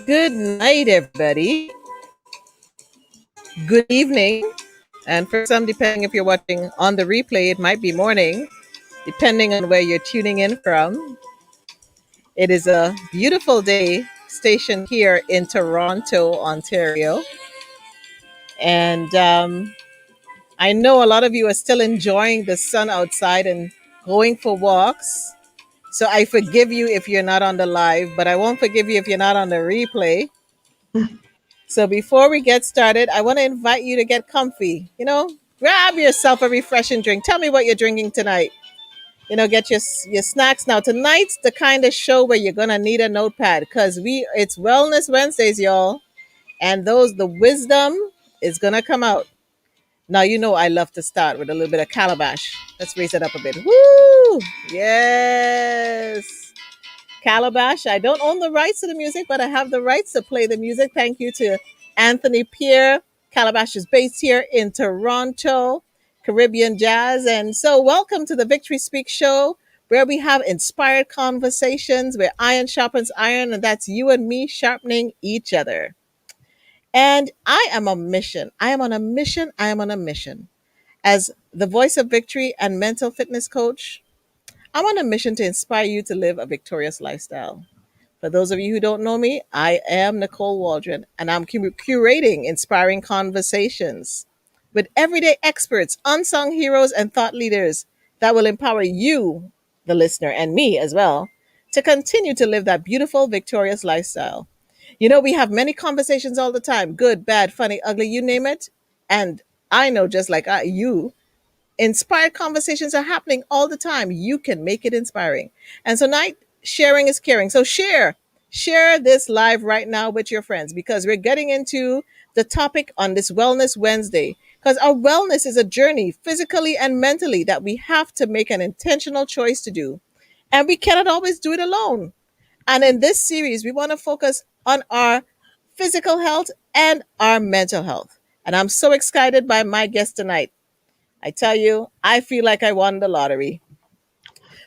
Good night, everybody. Good evening. And for some, depending if you're watching on the replay, it might be morning, depending on where you're tuning in from. It is a beautiful day stationed here in Toronto, Ontario. And I know a lot of you are still enjoying the sun outside and going for walks. So I forgive you if you're not on the live, but I won't forgive you if you're not on the replay. So before we get started, I want to invite you to get comfy. Grab yourself a refreshing drink. Tell me what you're drinking tonight. Get your snacks now. Tonight's the kind of show where you're gonna need a notepad because it's Wellness Wednesdays, y'all, and the wisdom is gonna come out. Now I love to start with a little bit of calabash. Let's raise it up a bit. Woo! Yes. Calabash. I don't own the rights to the music, but I have the rights to play the music. Thank you to Anthony Pierre. Calabash is based here in Toronto, Caribbean jazz. And so, welcome to the Victory Speak show, where we have inspired conversations where iron sharpens iron, and that's you and me sharpening each other. And I am on a mission. I am on a mission. I am on a mission. As the voice of victory and mental fitness coach, I'm on a mission to inspire you to live a victorious lifestyle. For those of you who don't know me, I am Nicole Waldron, and I'm curating inspiring conversations with everyday experts, unsung heroes, and thought leaders that will empower you, the listener, and me as well, to continue to live that beautiful, victorious lifestyle. We have many conversations all the time, good, bad, funny, ugly, you name it. And I know just like you, inspired conversations are happening all the time. You can make it inspiring. And so tonight, sharing is caring. So share this live right now with your friends because we're getting into the topic on this Wellness Wednesday. Because our wellness is a journey, physically and mentally, that we have to make an intentional choice to do. And we cannot always do it alone. And in this series, we want to focus on our physical health and our mental health. And I'm so excited by my guest tonight. I tell you, I feel like I won the lottery.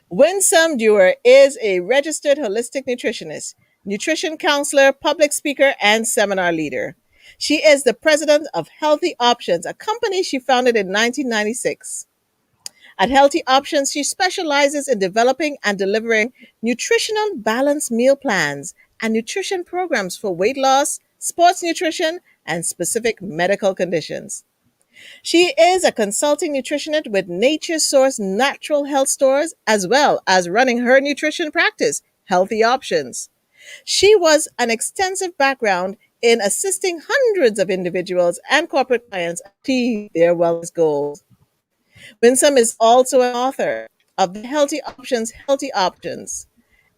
Winsome Dewar is a registered holistic nutritionist, nutrition counselor, public speaker, and seminar leader. She is the president of Healthy Options, a company she founded in 1996. At Healthy Options, she specializes in developing and delivering nutritional balanced meal plans and nutrition programs for weight loss, sports nutrition, and specific medical conditions. She is a consulting nutritionist with Nature Source Natural Health Stores, as well as running her nutrition practice, Healthy Options. She was an extensive background in assisting hundreds of individuals and corporate clients achieve their wellness goals. Winsome is also an author of the Healthy Options,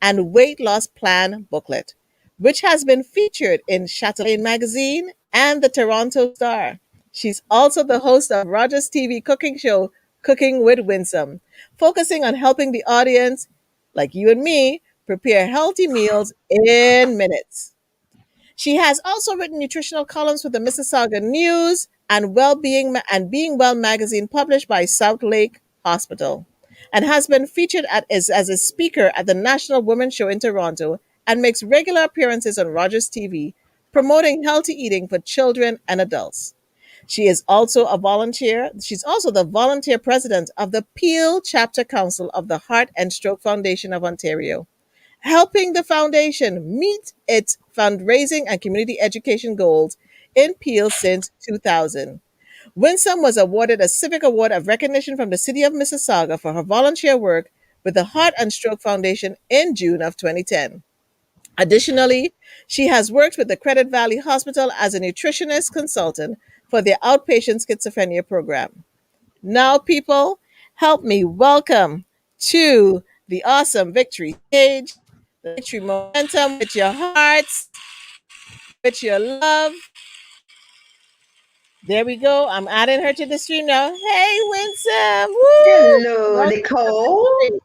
and Weight Loss Plan booklet, which has been featured in Chatelaine Magazine and the Toronto Star. She's also the host of Rogers TV cooking show, Cooking with Winsome, focusing on helping the audience, like you and me, prepare healthy meals in minutes. She has also written nutritional columns for the Mississauga News and Being Well magazine published by South Lake Hospital, and has been featured as a speaker at the National Women's Show in Toronto and makes regular appearances on Rogers TV promoting healthy eating for children and adults. She is also a volunteer. She's also the volunteer president of the Peel Chapter Council of the Heart and Stroke Foundation of Ontario, helping the foundation meet its fundraising and community education goals in Peel since 2000. Winsome was awarded a Civic Award of Recognition from the City of Mississauga for her volunteer work with the Heart and Stroke Foundation in June of 2010. Additionally, she has worked with the Credit Valley Hospital as a nutritionist consultant for their outpatient schizophrenia program. Now, people, help me welcome to the awesome Victory stage, the Victory momentum with your hearts, with your love. There we go. I'm adding her to the stream now. Hey, Winsome. Woo! Hello, Welcome to Nicole. Victory.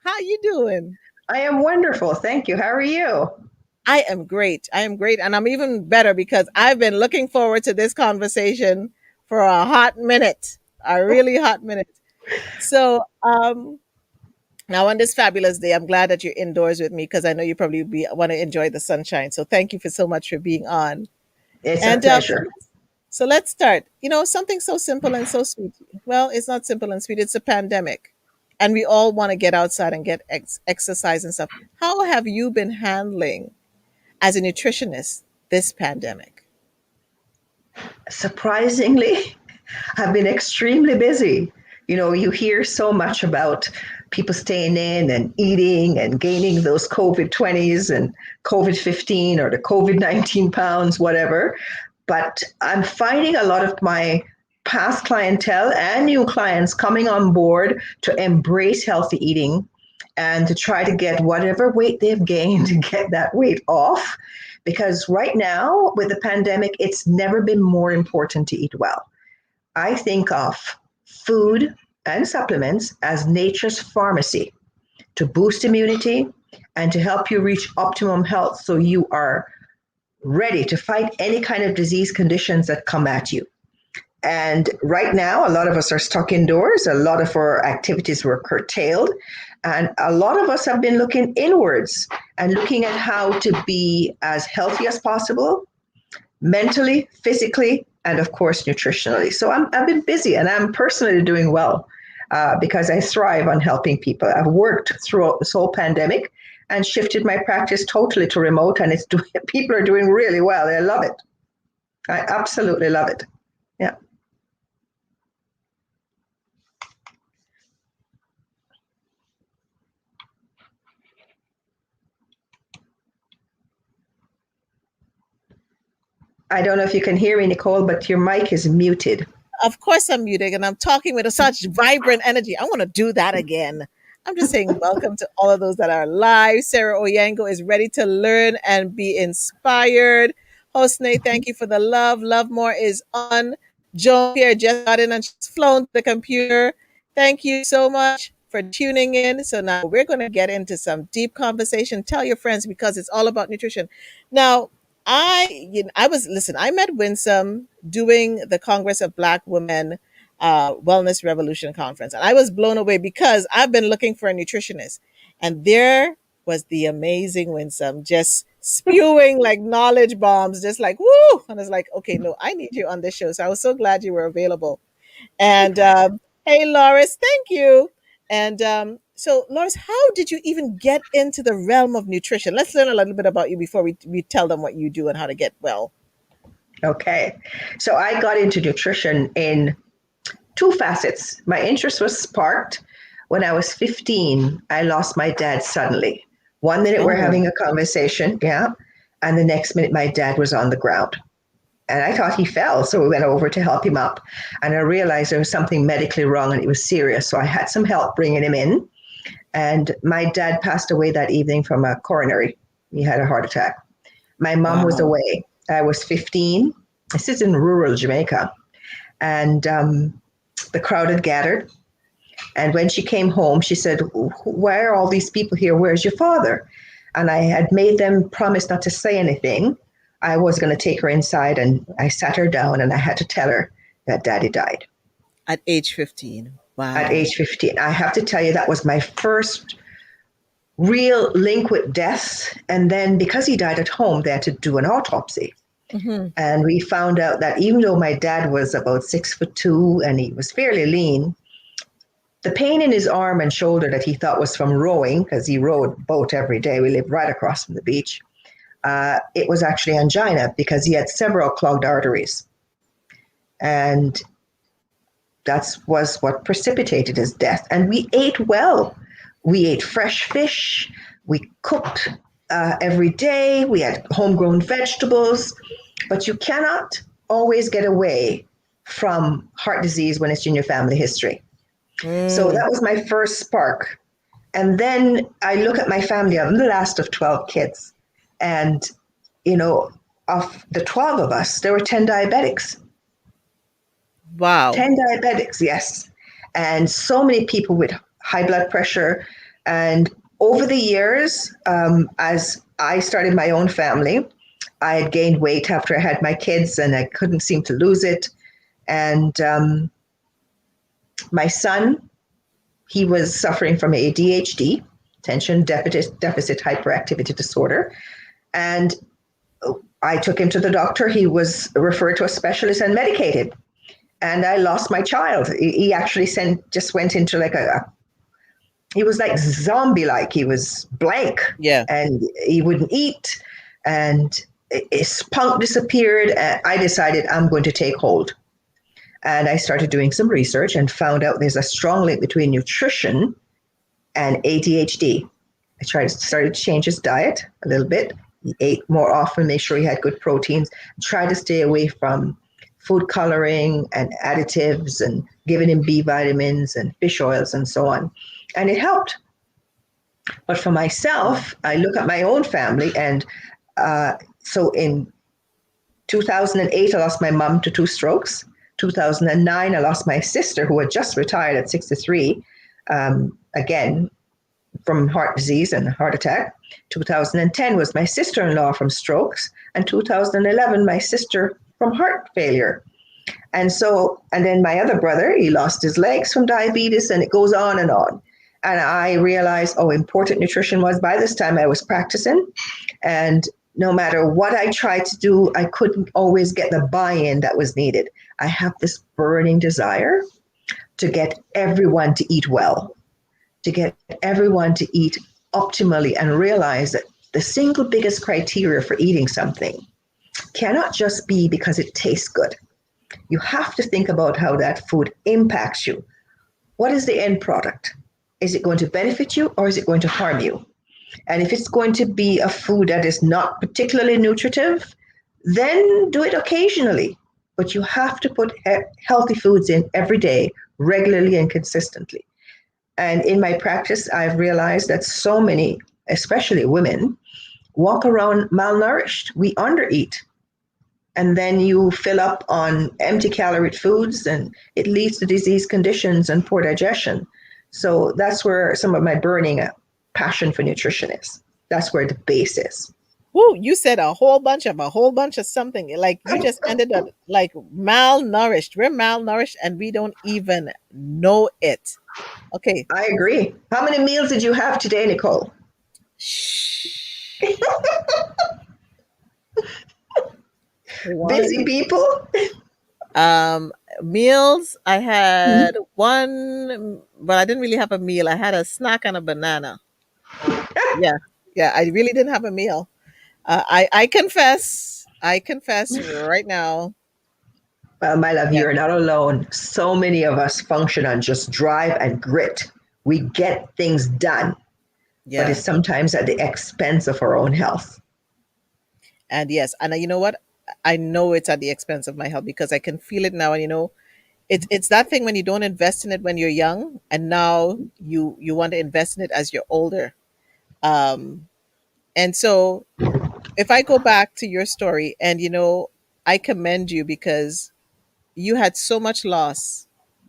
How you doing? I am wonderful. Thank you. How are you? I am great. I am great. And I'm even better because I've been looking forward to this conversation for a hot minute, a really hot minute. So, Now, on this fabulous day, I'm glad that you're indoors with me because I know you probably want to enjoy the sunshine. So thank you for so much for being on. It's a And pleasure. so let's start. Something so simple and so sweet. Well, it's not simple and sweet. It's a pandemic, and we all want to get outside and get exercise and stuff. How have you been handling as a nutritionist this pandemic? Surprisingly, I've been extremely busy. You hear so much about people staying in and eating and gaining those COVID 20s and COVID 15 or the COVID 19 pounds, whatever. But I'm finding a lot of my past clientele and new clients coming on board to embrace healthy eating and to try to get whatever weight they've gained to get that weight off. Because right now, with the pandemic, it's never been more important to eat well. I think of food and supplements as nature's pharmacy to boost immunity and to help you reach optimum health so you are ready to fight any kind of disease conditions that come at you. And right now, a lot of us are stuck indoors. A lot of our activities were curtailed. And a lot of us have been looking inwards and looking at how to be as healthy as possible, mentally, physically, and of course, nutritionally. So I've been busy and I'm personally doing well because I thrive on helping people. I've worked throughout this whole pandemic and shifted my practice totally to remote, and people are doing really well. I love it. I absolutely love it. Yeah. I don't know if you can hear me, Nicole, but your mic is muted. Of course, I'm muted and I'm talking with such vibrant energy. I want to do that again. I'm just saying, welcome to all of those that are live. Sarah Oyango is ready to learn and be inspired. Host Nate, thank you for the love. Love More is on. Joan Pierre just got in and she's flown to the computer. Thank you so much for tuning in. So now we're going to get into some deep conversation. Tell your friends because it's all about nutrition. Now, I met Winsome doing the Congress of Black Women Wellness Revolution conference, and I was blown away because I've been looking for a nutritionist, and there was the amazing Winsome just spewing like knowledge bombs, just like woo, and I was like, okay, no, I need you on this show. So I was so glad you were available. And hey, Loris, thank you. And so, Loris, how did you even get into the realm of nutrition? Let's learn a little bit about you before we tell them what you do and how to get well. Okay. So I got into nutrition in two facets. My interest was sparked when I was 15. I lost my dad suddenly. One minute we're Oh, having a conversation, yeah, and the next minute my dad was on the ground. And I thought he fell, so we went over to help him up. And I realized there was something medically wrong and it was serious. So I had some help bringing him in. And my dad passed away that evening from a coronary. He had a heart attack. My mom was wow. away. I was 15. This is in rural Jamaica. And the crowd had gathered. And when she came home, she said, "Why are all these people here? Where's your father?" And I had made them promise not to say anything. I was going to take her inside, and I sat her down and I had to tell her that daddy died At age 15. at Wow. age 15. I have to tell you, that was my first real link with death. And then because he died at home, they had to do an autopsy. Mm-hmm. And we found out that even though my dad was about 6'2" and he was fairly lean, the pain in his arm and shoulder that he thought was from rowing, because he rowed boat every day, we lived right across from the beach, it was actually angina because he had several clogged arteries. And that was what precipitated his death. And we ate well. We ate fresh fish. We cooked every day. We had homegrown vegetables. But you cannot always get away from heart disease when it's in your family history. So Mm. that was my first spark. And then I look at my family. I'm the last of 12 kids. And, of the 12 of us, there were 10 diabetics. Wow. 10 diabetics, yes. And so many people with high blood pressure. And over the years, as I started my own family, I had gained weight after I had my kids and I couldn't seem to lose it. And my son, He was suffering from ADHD, attention deficit hyperactivity disorder. And I took him to the doctor. He was referred to a specialist and medicated. And I lost my child. He actually just went into like he was like zombie-like. He was blank, Yeah. and he wouldn't eat, and his spunk disappeared. And I decided I'm going to take hold. And I started doing some research and found out there's a strong link between nutrition and ADHD. Started to change his diet a little bit. He ate more often, make sure he had good proteins, tried to stay away from food coloring and additives and giving him B vitamins and fish oils and so on. And it helped. But for myself, I look at my own family. And so in 2008, I lost my mom to 2 strokes. 2009, I lost my sister, who had just retired at 63, again, from heart disease and heart attack. 2010 was my sister-in-law from strokes. And 2011, my sister from heart failure. And then my other brother, he lost his legs from diabetes, and it goes on and on. And I realized how important nutrition was. By this time I was practicing, and no matter what I tried to do, I couldn't always get the buy-in that was needed. I have this burning desire to get everyone to eat well, to get everyone to eat optimally, and realize that the single biggest criteria for eating something cannot just be because it tastes good. You have to think about how that food impacts you. What is the end product? Is it going to benefit you, or is it going to harm you? And if it's going to be a food that is not particularly nutritive, then do it occasionally. But you have to put healthy foods in every day, regularly and consistently. And in my practice, I've realized that so many, especially women, walk around malnourished. We undereat. And then you fill up on empty calorie foods, and it leads to disease conditions and poor digestion. So that's where some of my burning passion for nutrition is. That's where the base is. Woo, you said a whole bunch of something. Like you just ended up like malnourished. We're malnourished and we don't even know it. Okay. I agree. How many meals did you have today, Nicole? Shh. Busy people? Meals. I had one, but I didn't really have a meal. I had a snack and a banana. Yeah. Yeah. I really didn't have a meal. I confess. I confess right now. Well, my love, Yeah. you're not alone. So many of us function on just drive and grit. We get things done, but Yeah. it's sometimes at the expense of our own health. And yes, and you know what? I know it's at the expense of my health because I can feel it now. And it's that thing when you don't invest in it when you're young, and now you want to invest in it as you're older. Um, and so if I go back to your story, and I commend you because you had so much loss,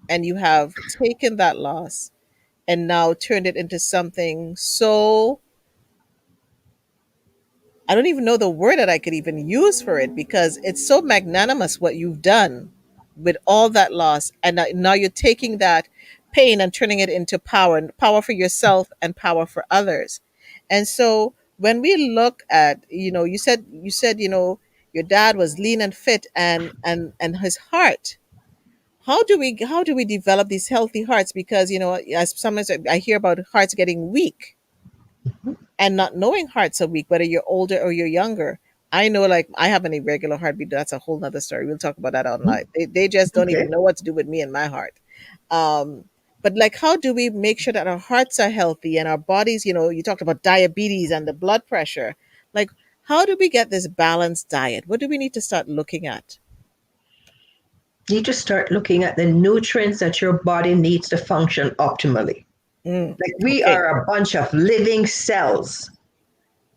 and you have taken that loss and now turned it into something so I don't even know the word that I could even use for it because it's so magnanimous what you've done with all that loss. And now you're taking that pain and turning it into power, and power for yourself and power for others. And so when we look at, you said, your dad was lean and fit, and his heart. How do we develop these healthy hearts? Because, as sometimes I hear about hearts getting weak and not knowing hearts are weak, whether you're older or you're younger. I know, like, I have an irregular heartbeat. That's a whole nother story. We'll talk about that online. They just don't Okay. even know what to do with me and my heart. Um, but like, how do we make sure that our hearts are healthy and our bodies, you talked about diabetes and the blood pressure. Like, how do we get this balanced diet? What do we need to start looking at? You need to start looking at the nutrients that your body needs to function optimally. Mm, Like, we okay. are a bunch of living cells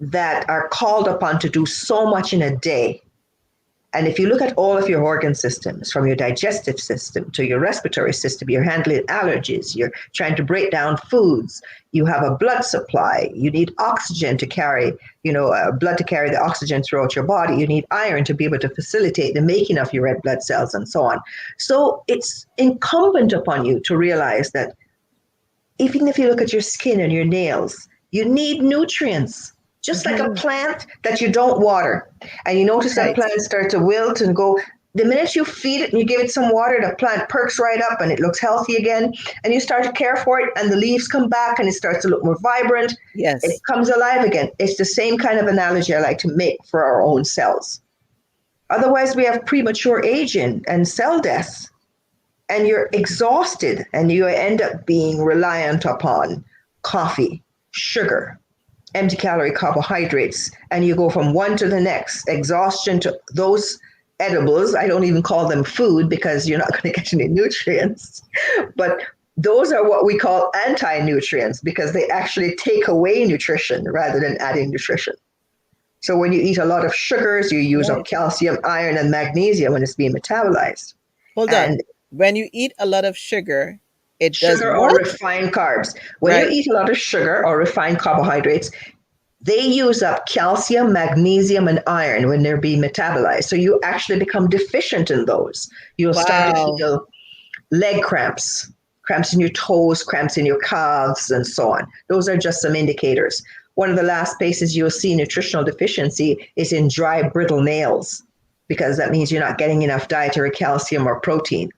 that are called upon to do so much in a day. And if you look at all of your organ systems, from your digestive system to your respiratory system, you're handling allergies, you're trying to break down foods, you have a blood supply, you need oxygen to carry, blood to carry the oxygen throughout your body, you need iron to be able to facilitate the making of your red blood cells and so on. So it's incumbent upon you to realize that even if you look at your skin and your nails, you need nutrients. Just like a Mhm. plant that you don't water, and you notice that Right. plant start to wilt and go. The minute you feed it and you give it some water, the plant perks right up and it looks healthy again. And you start to care for it, and the leaves come back and it starts to look more vibrant. It Yes. comes alive again. It's the same kind of analogy I like to make for our own cells. Otherwise, we have premature aging and cell death, and you're exhausted, and you end up being reliant upon coffee, sugar, empty calorie carbohydrates, and you go from one to the next, exhaustion to those edibles. I don't even call them food because you're not going to get any nutrients, but those are what we call anti-nutrients because they actually take away nutrition rather than adding nutrition. So when you eat a lot of sugars, you use up Right. calcium, iron, and magnesium when it's being metabolized. Hold on. And When you eat a lot of sugar, it does sugar or what? refined carbs. When you Right. eat a lot of sugar or refined carbohydrates, they use up calcium, magnesium, and iron when they're being metabolized. So you actually become deficient in those. You'll start to Wow. feel leg cramps, cramps in your toes, cramps in your calves, and so on. Those are just some indicators. One of the last places you'll see nutritional deficiency is in dry, brittle nails, because that means you're not getting enough dietary calcium or protein.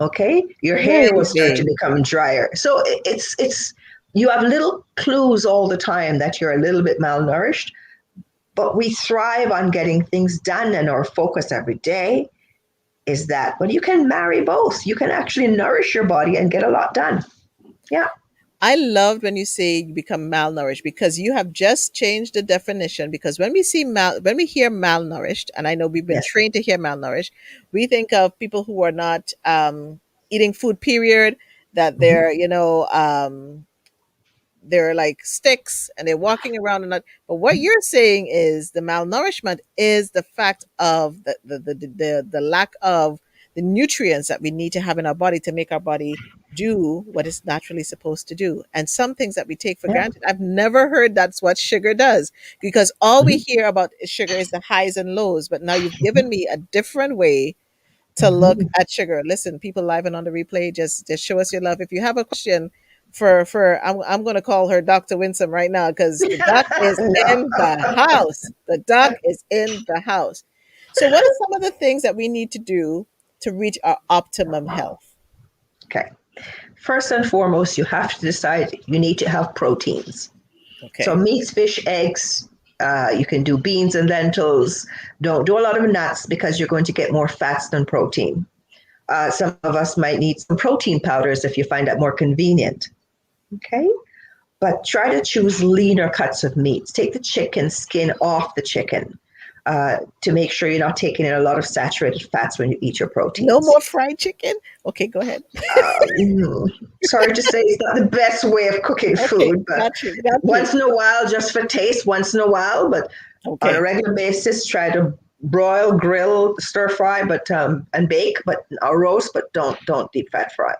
Okay, your hair will start to Really? become drier. So it's you have little clues all the time that you're a little bit malnourished, but we thrive on getting things done, and our focus every day is that. But you can marry both. You can actually nourish your body and get a lot done. Yeah. I loved when you say you become malnourished because you have just changed the definition. Because when we hear malnourished, and I know we've been Yes. trained to hear malnourished, we think of people who are not eating food. Period. That Mhm. they're like sticks and they're walking around and not, but what you're saying is the malnourishment is the fact of the lack of the nutrients that we need to have in our body to make our body do what it's naturally supposed to do. And some things that we take for Yeah. granted, I've never heard that's what sugar does, because all we Mhm. hear about sugar is the highs and lows. But now you've given me a different way to look Mhm. at sugar. Listen, people live and on the replay, just show us your love. If you have a question for I'm going to call her Dr. Winsome right now because the doc is No. in the house. The doc is in the house. So, what are some of the things that we need to do to reach our optimum health? Okay. First and foremost, you have to decide you need to have proteins. So Okay, meats, fish, eggs. You can do beans and lentils. Don't do a lot of nuts because you're going to get more fats than protein. Some of us might need some protein powders if you find that more convenient. Okay. But try to choose leaner cuts of meats. Take the chicken skin off the chicken to make sure you're not taking in a lot of saturated fats when you eat your no proteins. more fried chicken. Okay, go ahead. Sorry to say, it's not the best way of cooking Okay, food, but got you, got you. once in a while, just for taste, once in a while, but on a Okay, regular basis, try to broil, grill, stir fry, but and bake, but or roast, but don't deep fat fry.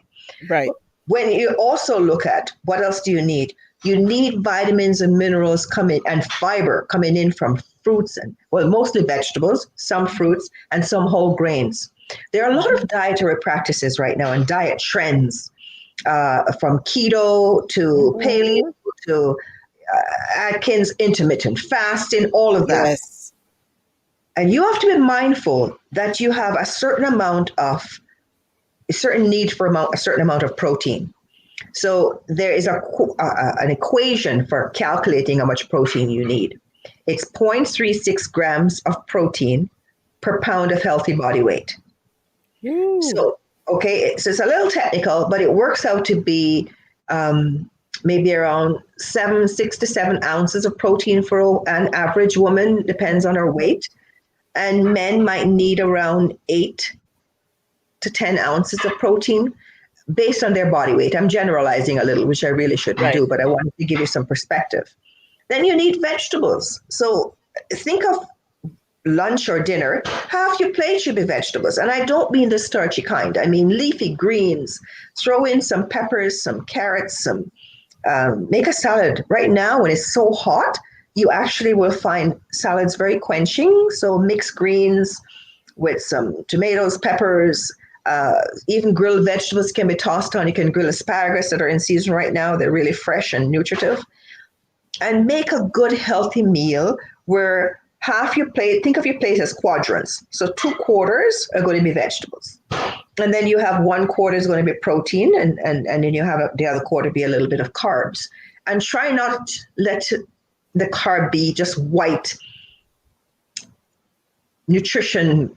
right. When you also look at what else do you need? You need vitamins and minerals coming and fiber coming in from fruits and well, mostly vegetables, some fruits, and some whole grains. There are a lot Mhm. of dietary practices right now and diet trends from keto to paleo Mhm. to Atkins, intermittent fasting, all of that. Yes. And you have to be mindful that you have a certain need for a certain amount of protein. So there is an equation for calculating how much protein you need. It's 0.36 grams of protein per pound of healthy body weight. Ooh. So, okay, so it's a little technical, but it works out to be maybe around 6 to 7 ounces of protein for an average woman, depends on her weight. And men might need around 8 to 10 ounces of protein based on their body weight. I'm generalizing a little, which I really shouldn't Right. do, but I wanted to give you some perspective. Then you need vegetables. So think of lunch or dinner, half your plate should be vegetables. And I don't mean the starchy kind, I mean leafy greens. Throw in some peppers, some carrots, some make a salad. Right now, when it's so hot, you actually will find salads very quenching. So mix greens with some tomatoes, peppers, Even grilled vegetables can be tossed on. You can grill asparagus that are in season right now. They're really fresh and nutritive. And make a good, healthy meal where half your plate, think of your plate as quadrants. So 2 quarters are going to be vegetables. And then you have 1 quarter is going to be protein, and then you have the other quarter be a little bit of carbs. And try not let the carb be just white nutrition,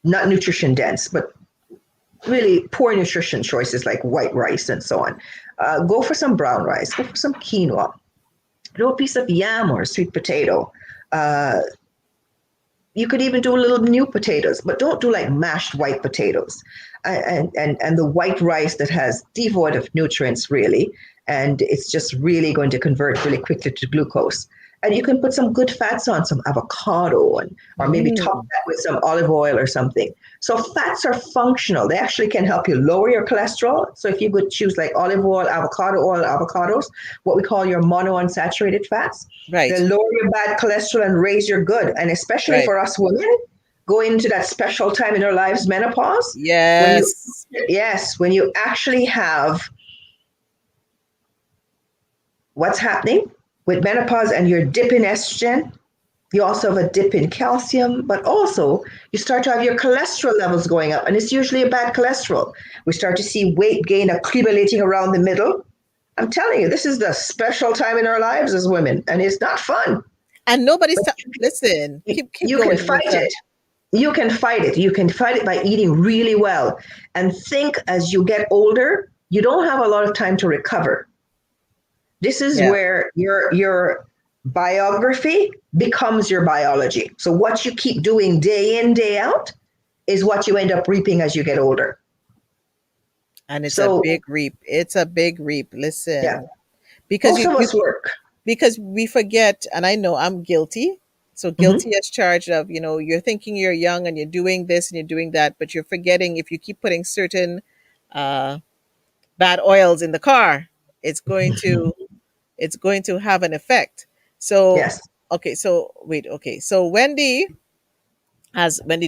not nutrition dense, but really poor nutrition choices like white rice and so on. Go for some brown rice, go for some quinoa, do a piece of yam or sweet potato. You could even do little new potatoes, but don't do like mashed white potatoes. And the white rice that has devoid of nutrients, really, and it's just really going to convert really quickly to glucose. And you can put some good fats on, some avocado, or maybe top Mm. that with some olive oil or something. So fats are functional. They actually can help you lower your cholesterol. So if you would choose like olive oil, avocados, what we call your monounsaturated fats, Right. they'll lower your bad cholesterol and raise your good. And especially Right. for us women, going into that special time in our lives, menopause, when you, Yes. yes, when you actually have what's happening with menopause and your dip in estrogen, you also have a dip in calcium, but also you start to have your cholesterol levels going up, and it's usually a bad cholesterol. We start to see weight gain accumulating around the middle. I'm telling you, this is the special time in our lives as women, and it's not fun. And nobody's But listen. Keep you can going, fight Winsome. it. You can fight it. You can fight it by eating really well. And think as you get older, you don't have a lot of time to recover. This is Yeah. where your biography becomes your biology. So what you keep doing day in, day out is what you end up reaping as you get older. And it's a So big reap. It's a big reap. yeah, Listen, because most you of you us work. because we forget, and I know I'm guilty. So Mm-hmm. guilty as charged of, you're thinking you're young and you're doing this and you're doing that, but you're forgetting if you keep putting certain uh, bad oils in the car, it's going to it's going to have an effect. So Yes. okay, so wait, okay. So Wendy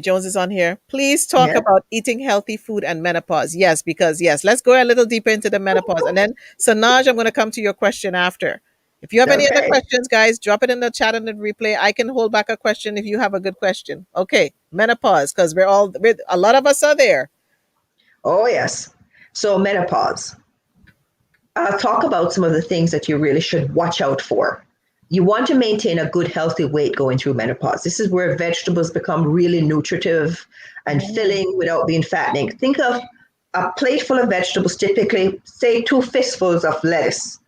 Jones is on here. Please talk Yeah. about eating healthy food and menopause. Yes, because yes, let's go a little deeper into the menopause. And then Sanaj, I'm going to come to your question after. If you have any other Okay. questions, guys, drop it in the chat and the replay. I can hold back a question if you have a good question. Okay, menopause, because we're a lot of us are there. Oh yes. So menopause. I'll talk about some of the things that you really should watch out for. You want to maintain a good, healthy weight going through menopause. This is where vegetables become really nutritive and Mm, filling without being fattening. Think of a plate full of vegetables, typically, say, 2 fistfuls of lettuce,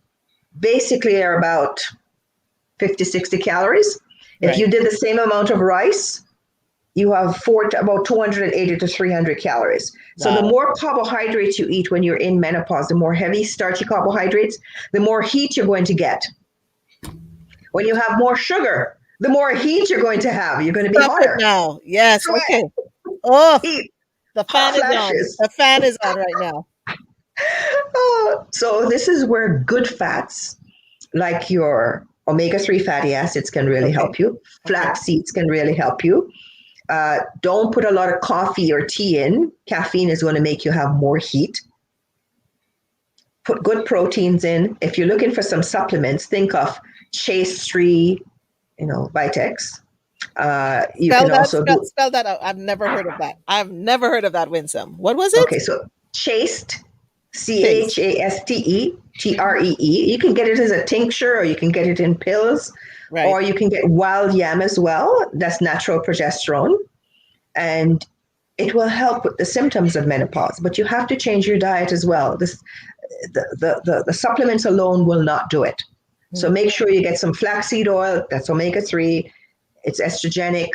basically are about 50, 60 calories. If right. you did the same amount of rice, you have about 280 to 300 calories. So the Wow. more carbohydrates you eat when you're in menopause, the more heavy, starchy carbohydrates, the more heat you're going to get. When you have more sugar, the more heat you're going to have. You're going to be Stop it hotter. now. Yes. Sweat, Okay. Oh, heat, the hot fan is on. flashes. The fan is on right now. So this is where good fats, like your omega-3 fatty acids, can really Okay. help you. Okay. Flax seeds can really help you. Don't put a lot of coffee or tea in. Caffeine is going to make you have more heat. Put good proteins in. If you're looking for some supplements, think of Chase 3, Vitex. You Spell can that. also Spell do, spell that out. I've never heard of that. I've never heard of that, Winsome. What was it? okay, so Chaste, Chase. Chaste. You can get it as a tincture or you can get it in pills Right. or you can get wild yam as well. That's natural progesterone. And it will help with the symptoms of menopause, but you have to change your diet as well. The supplements alone will not do it. So make Mhm. sure you get some flaxseed oil, that's omega-3, it's estrogenic.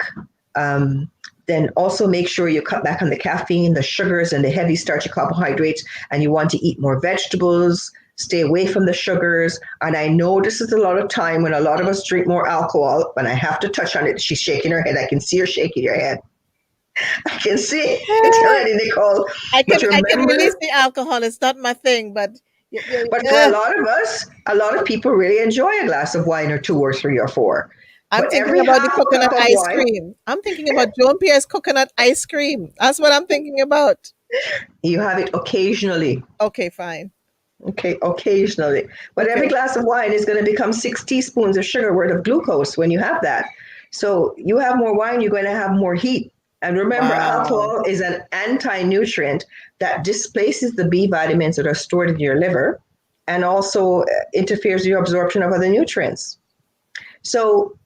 Um, then also make sure you cut back on the caffeine, the sugars, and the heavy starchy carbohydrates, and you want to eat more vegetables, stay away from the sugars. And I know this is a lot of time when a lot of us drink more alcohol, but I have to touch on it. She's shaking her head. I can see her shaking her head. I can see it Ah, already, Nicole. I But can I can release remember, the alcohol. It's not my thing, but but for a lot of us, a lot of people really enjoy a glass of wine or two or three or four. I'm But thinking every about the half a coconut cup of ice wine, cream. I'm thinking about Joan Pierre's coconut ice cream. That's what I'm thinking about. you have it occasionally. Okay, fine. Okay, occasionally. But every Okay. glass of wine is going to become 6 teaspoons of sugar worth of glucose when you have that. So you have more wine, you're going to have more heat. And remember, Wow. alcohol is an anti nutrient that displaces the B vitamins that are stored in your liver and also interferes with your absorption of other nutrients. So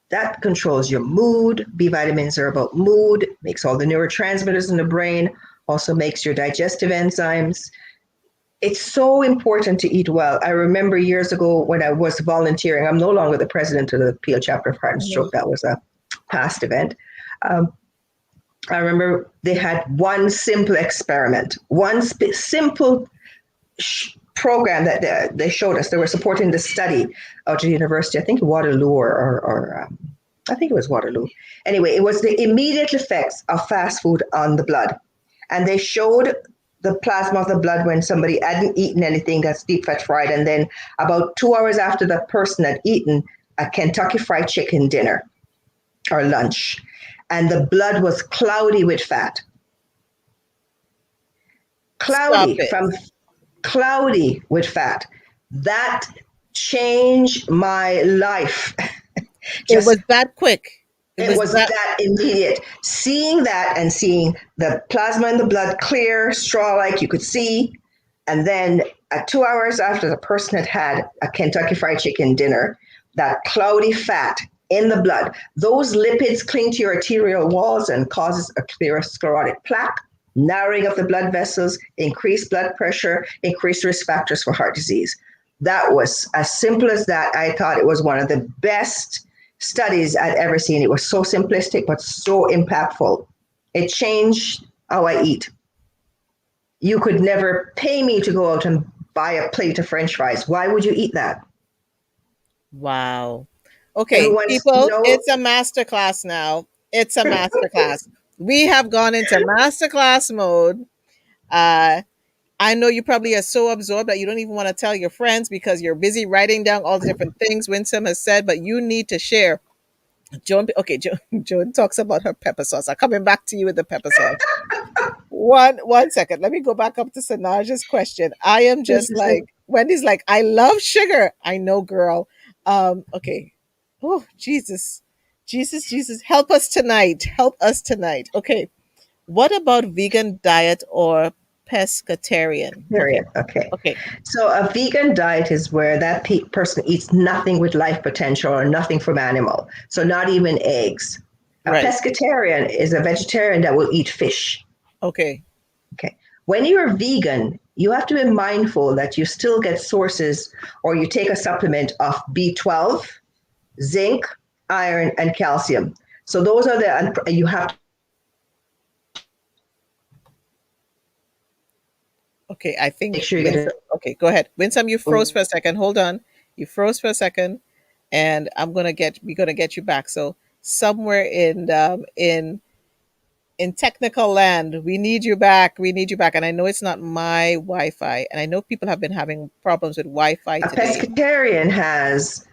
that controls your mood. B vitamins are about mood, makes all the neurotransmitters in the brain, also makes your digestive enzymes. It's so important to eat well. I remember years ago when I was volunteering, I'm no longer the president of the Peel chapter of Heart and Mhm. Stroke, that was a past event. Um, I remember they had one simple experiment, one simple program that they showed us. They were supporting the study out of the university, I think Waterloo or I think it was Waterloo. Anyway, it was the immediate effects of fast food on the blood. And they showed the plasma of the blood when somebody hadn't eaten anything that's deep fat fried. And then about 2 hours after the person had eaten a Kentucky Fried Chicken dinner or lunch, and the blood was cloudy with fat. Stop Cloudy it. from cloudy with fat. That changed my life. It Just was that quick. It it was was that. that immediate. Seeing that and seeing the plasma in the blood clear, straw like you could see. And then at 2 hours after the person had had a Kentucky Fried Chicken dinner, that cloudy fat in the blood, those lipids cling to your arterial walls and causes a atherosclerotic plaque, narrowing of the blood vessels, increased blood pressure, increased risk factors for heart disease. That was as simple as that. I thought it was one of the best studies I'd ever seen. It was so simplistic, but so impactful. It changed how I eat. You could never pay me to go out and buy a plate of French fries. Why would you eat that? Wow. Okay, Everyone's, people, it's a masterclass now. It's a masterclass. We have gone into masterclass mode. Uh, I know you probably are so absorbed that you don't even want to tell your friends because you're busy writing down all the different things Winsome has said, but you need to share. Joan, okay, Joan talks about her pepper sauce. I'm coming back to you with the pepper sauce. One second. Let me go back up to Sanaja's question. I am just like Wendy's like, I love sugar. I know, girl. Okay. Oh, Jesus. Jesus, Jesus. Help us tonight. Help us tonight. Okay. What about vegan diet or pescatarian? Okay. period. Okay. Okay. So a vegan diet is where that person eats nothing with life potential or nothing from animal. So not even eggs. A Right. pescatarian is a vegetarian that will eat fish. Okay. Okay. When you're vegan, you have to be mindful that you still get sources or you take a supplement of B12, zinc, iron, and calcium. So those are you have to Okay. I make think sure you get Winsome. it. Okay. Go ahead. Winsome, you froze for a second. Hold on. You froze for a second, and we're gonna get you back. So somewhere in technical land, we need you back. We need you back. And I know it's not my Wi-Fi, and I know people have been having problems with Wi-Fi A today. pescatarian has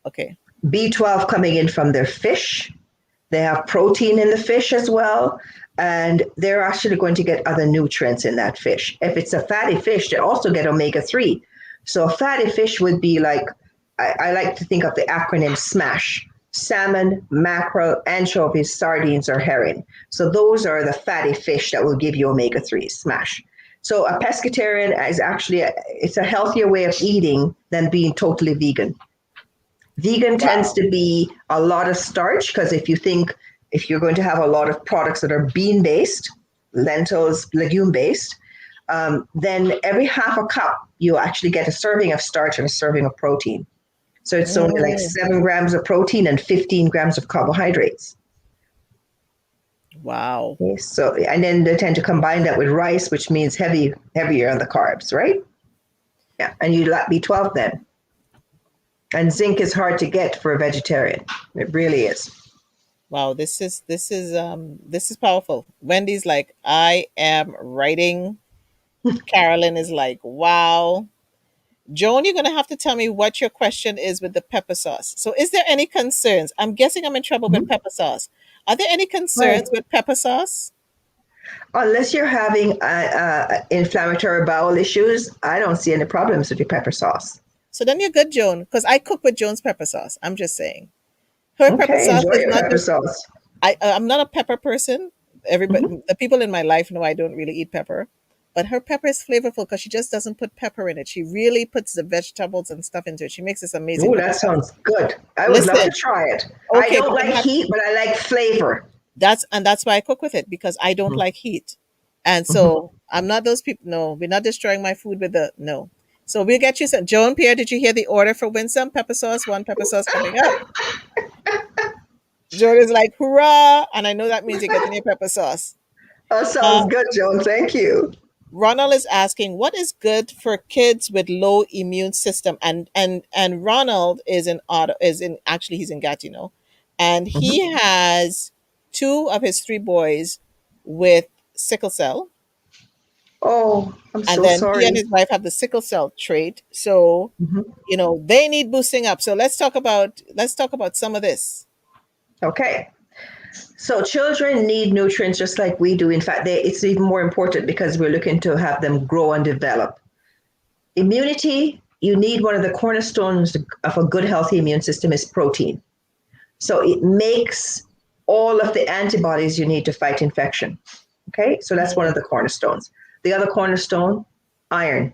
Okay. B12 coming in from their fish. They have protein in the fish as well. And they're actually going to get other nutrients in that fish. If it's a fatty fish, they also get omega 3. So a fatty fish would be like, I like to think of the acronym SMASH: salmon, mackerel, anchovies, sardines, or herring. So those are the fatty fish that will give you omega 3, SMASH. So a pescatarian is actually, it's a healthier way of eating than being totally vegan. Vegan tends Wow. to be a lot of starch because if you're going to have a lot of products that are bean based, lentils, legume based, then every half a cup you actually get a serving of starch and a serving of protein. So it's only like Mm, 7 grams of protein and 15 grams of carbohydrates. wow. Okay, so and then they tend to combine that with rice, which means heavier on the carbs, right? Yeah, and you lack B12 then. And zinc is hard to get for a vegetarian. It really is. Wow. This is powerful. Wendy's like, I am writing. Carolyn is like, wow. Joan, you're going to have to tell me what your question is with the pepper sauce. So, is there any concerns? I'm guessing I'm in trouble with Mhm. pepper sauce. Are there any Right. concerns with pepper sauce? Unless you're having inflammatory bowel issues, I don't see any problems with your pepper sauce. So then you're good, Joan, because I cook with Joan's pepper sauce. I'm just saying. Her pepper Okay, sauce enjoy is your not pepper just sauce. I'm not a pepper person. Mhm. Everybody, the people in my life know I don't really eat pepper, but her pepper is flavorful because she just doesn't put pepper in it. She really puts the vegetables and stuff into it. She makes this amazing Ooh, pepper that sauce. sounds good. I would love to Listen, try it. I okay, don't but like heat, but I like flavor. that's why I cook with it because I don't Mhm. like heat, and Mhm. so I'm not those people. No, we're not destroying my food with the no. So we'll get you some. Joan Pierre, did you hear the order for Winsome pepper sauce? One pepper sauce coming up. Joan is like, hurrah! And I know that means you're getting your pepper sauce. That Uh, sounds good, Joan. Thank you. Ronald is asking, what is good for kids with low immune system? And Ronald is in auto is in actually he's in Gatineau, and Mhm. he has two of his three boys with sickle cell, Oh, I'm and so then he and sorry. his wife have the sickle cell trait. So Mhm. they need boosting up. So let's talk about some of this. Okay. So children need nutrients just like we do. In fact, it's even more important because we're looking to have them grow and develop. Immunity, you need one of the cornerstones of a good, healthy immune system is protein. So it makes all of the antibodies you need to fight infection. Okay, so that's one of Mm, the cornerstones. The other cornerstone, iron.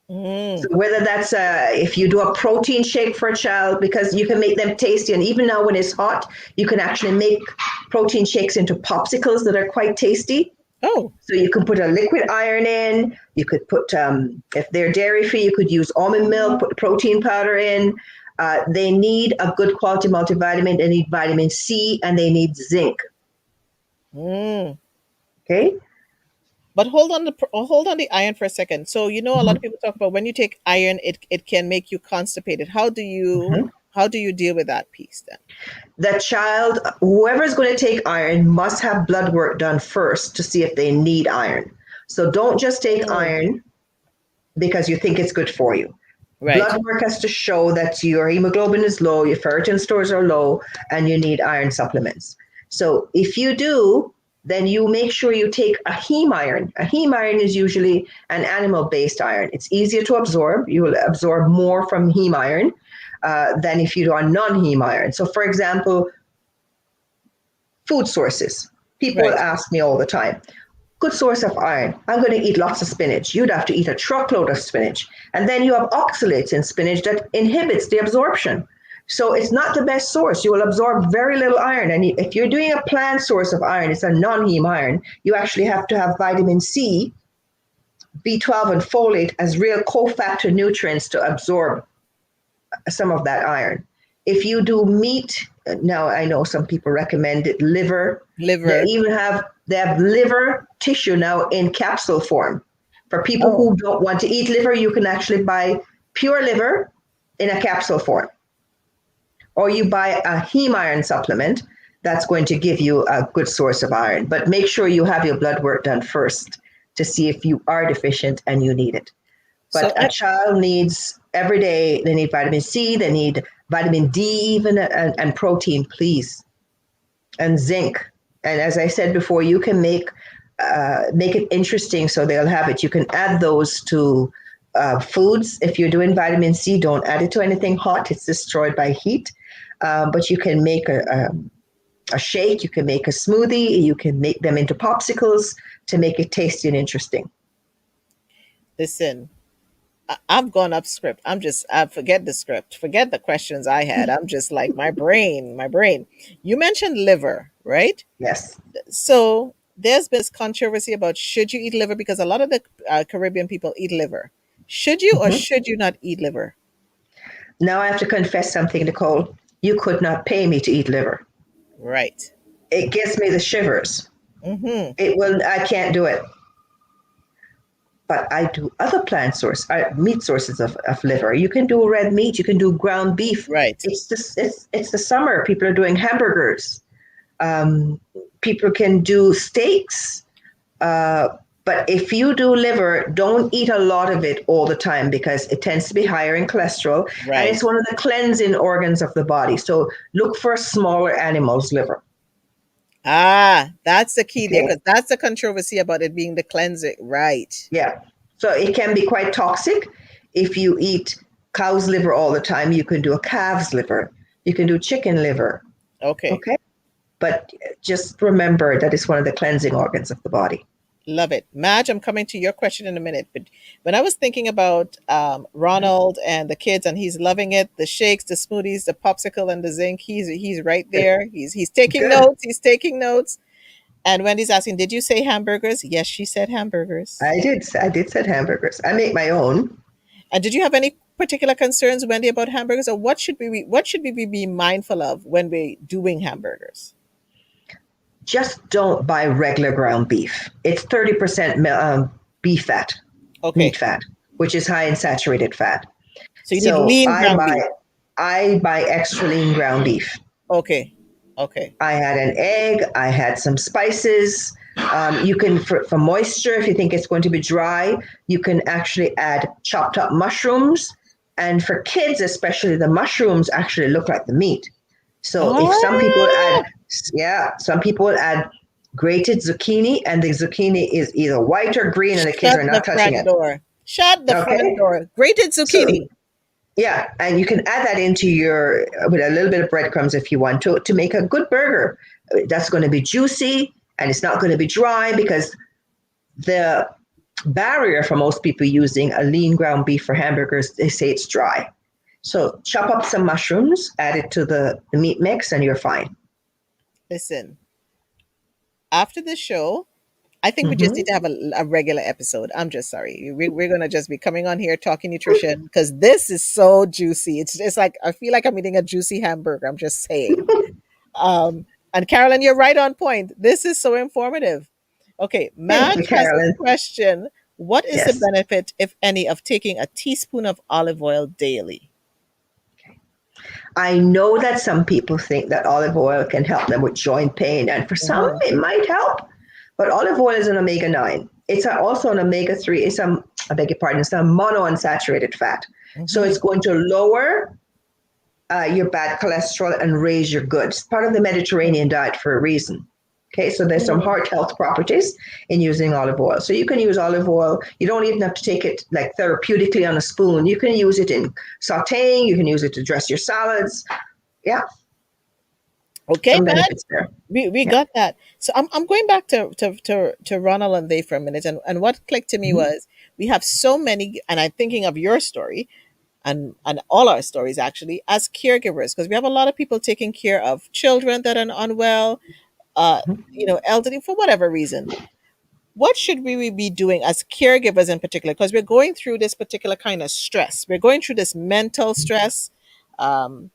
So mm, whether that's if you do a protein shake for a child, because you can make them tasty, and even now when it's hot, you can actually make protein shakes into popsicles that are quite tasty. oh, So you can put a liquid iron in. You could put, if they're dairy free, you could use almond milk, put protein powder in. They need a good quality multivitamin. They need vitamin C and they need zinc. mm. Okay. But hold on the iron for a second. So a lot of Mhm. people talk about when you take iron, it can make you constipated. How do you Mhm. how do you deal with that piece then? The child, whoever's going to take iron, must have blood work done first to see if they need iron. So don't just take Mm, iron because you think it's good for you. right. Blood work has to show that your hemoglobin is low, your ferritin stores are low, and you need iron supplements. So if you do, then you make sure you take a heme iron. A heme iron is usually an animal-based iron. It's easier to absorb. You will absorb more from heme iron than if you do a non-heme iron. So, for example, food sources. People Right. ask me all the time, good source of iron. I'm going to eat lots of spinach. You'd have to eat a truckload of spinach. And then you have oxalates in spinach that inhibits the absorption. So it's not the best source. You will absorb very little iron. And if you're doing a plant source of iron, it's a non-heme iron. You actually have to have vitamin C, B12, and folate as real cofactor nutrients to absorb some of that iron. If you do meat, now I know some people recommend it, liver. They Liver. even have liver tissue now in capsule form. For people Oh. who don't want to eat liver, you can actually buy pure liver in a capsule form, or you buy a heme iron supplement that's going to give you a good source of iron. But make sure you have your blood work done first to see if you are deficient and you need it. So But a child needs every day, they need vitamin C, they need vitamin D, even, and protein, please, and zinc. And as I said before, you can make it interesting so they'll have it. You can add those to foods. If you're doing vitamin C, don't add it to anything hot, it's destroyed by heat. But you can make a shake, you can make a smoothie, you can make them into popsicles to make it tasty and interesting. listen, I've gone up script. I forget the script, forget the questions I had. I'm just like my brain. You mentioned liver, right? Yes. So there's been this controversy about should you eat liver because a lot of the Caribbean people eat liver. Should you or Mhm. should you not eat liver? Now I have to confess something, Nicole. You could not pay me to eat liver. Right. It gives me the shivers. Mm-hmm. It will. I can't do it. But I do other meat sources of liver. You can do red meat. You can do ground beef. Right. It's the summer. People are doing hamburgers. Um, People can do steaks. Uh, But if you do liver, don't eat a lot of it all the time because it tends to be higher in cholesterol and Right. it's one of the cleansing organs of the body. So look for a smaller animal's liver. Ah, that's the key there Okay. because that's the controversy about it being the cleanser. Right. Yeah. So it can be quite toxic. If you eat cow's liver all the time, you can do a calf's liver. You can do chicken liver. Okay. Okay. But just remember that it's one of the cleansing organs of the body. Love it. Madge, I'm coming to your question in a minute. But when I was thinking about Ronald and the kids, and he's loving it, the shakes, the smoothies, the popsicle, and the zinc, he's right there. He's taking Good. notes. He's taking notes. And Wendy's asking, "Did you say hamburgers?" Yes, she said hamburgers. I did. I did said hamburgers. I make my own. And did you have any particular concerns, Wendy, about hamburgers, or what should we be mindful of when we're doing hamburgers? Just don't buy regular ground beef. It's 30% beef fat, meat Okay, fat, which is high in saturated fat. so you need So lean I ground buy beef. I buy extra lean ground beef. Okay, okay. I had an egg. I had some spices. You can, for moisture, if you think it's going to be dry, you can actually add chopped up mushrooms. And for kids, especially, the mushrooms actually look like the meat. So if some people add, Ah, yeah, some people add grated zucchini, and the zucchini is either white or green, and the kids shut are the not touching front it. door. Shut the front Okay, door. Grated so zucchini. yeah, and you can add that into your with a little bit of breadcrumbs if you want to make a good burger. That's going to be juicy and it's not going to be dry because the barrier for most people using a lean ground beef for hamburgers, they say it's dry. So chop up some mushrooms, add it to the meat mix, and you're fine. Listen, after the show, I think we just need Mm-hmm. to have a regular episode. I'm just sorry. We're going to just be coming on here talking nutrition because this is so juicy. It's like, I feel like I'm eating a juicy hamburger. I'm just saying. And Carolyn, you're right on point. This is so informative. Okay, Thank you, Madge has a Carolyn. question. What is the Yes. benefit, if any, of taking a teaspoon of olive oil daily? I know that some people think that olive oil can help them with joint pain, and for some, Mhm, it might help. But olive oil is an omega 9. It's also an omega 3. I beg your pardon, it's a monounsaturated fat. So mhm. it's going to lower your bad cholesterol and raise your good. It's part of the Mediterranean diet for a reason. Okay, so there's some Mm, heart health properties in using olive oil. So you can use olive oil. You don't even have to take it like therapeutically on a spoon. You can use it in sauteing. You can use it to dress your salads. Yeah, okay, some Madge, benefits there. we Yeah. got that. So I'm going back to Ronald and they for a minute, and what clicked to me Mhm. was we have so many, and I'm thinking of your story and all our stories actually as caregivers because we have a lot of people taking care of children that are unwell, uh, elderly for whatever reason. What should we be doing as caregivers in particular? Because we're going through this particular kind of stress. We're going through this mental stress, um,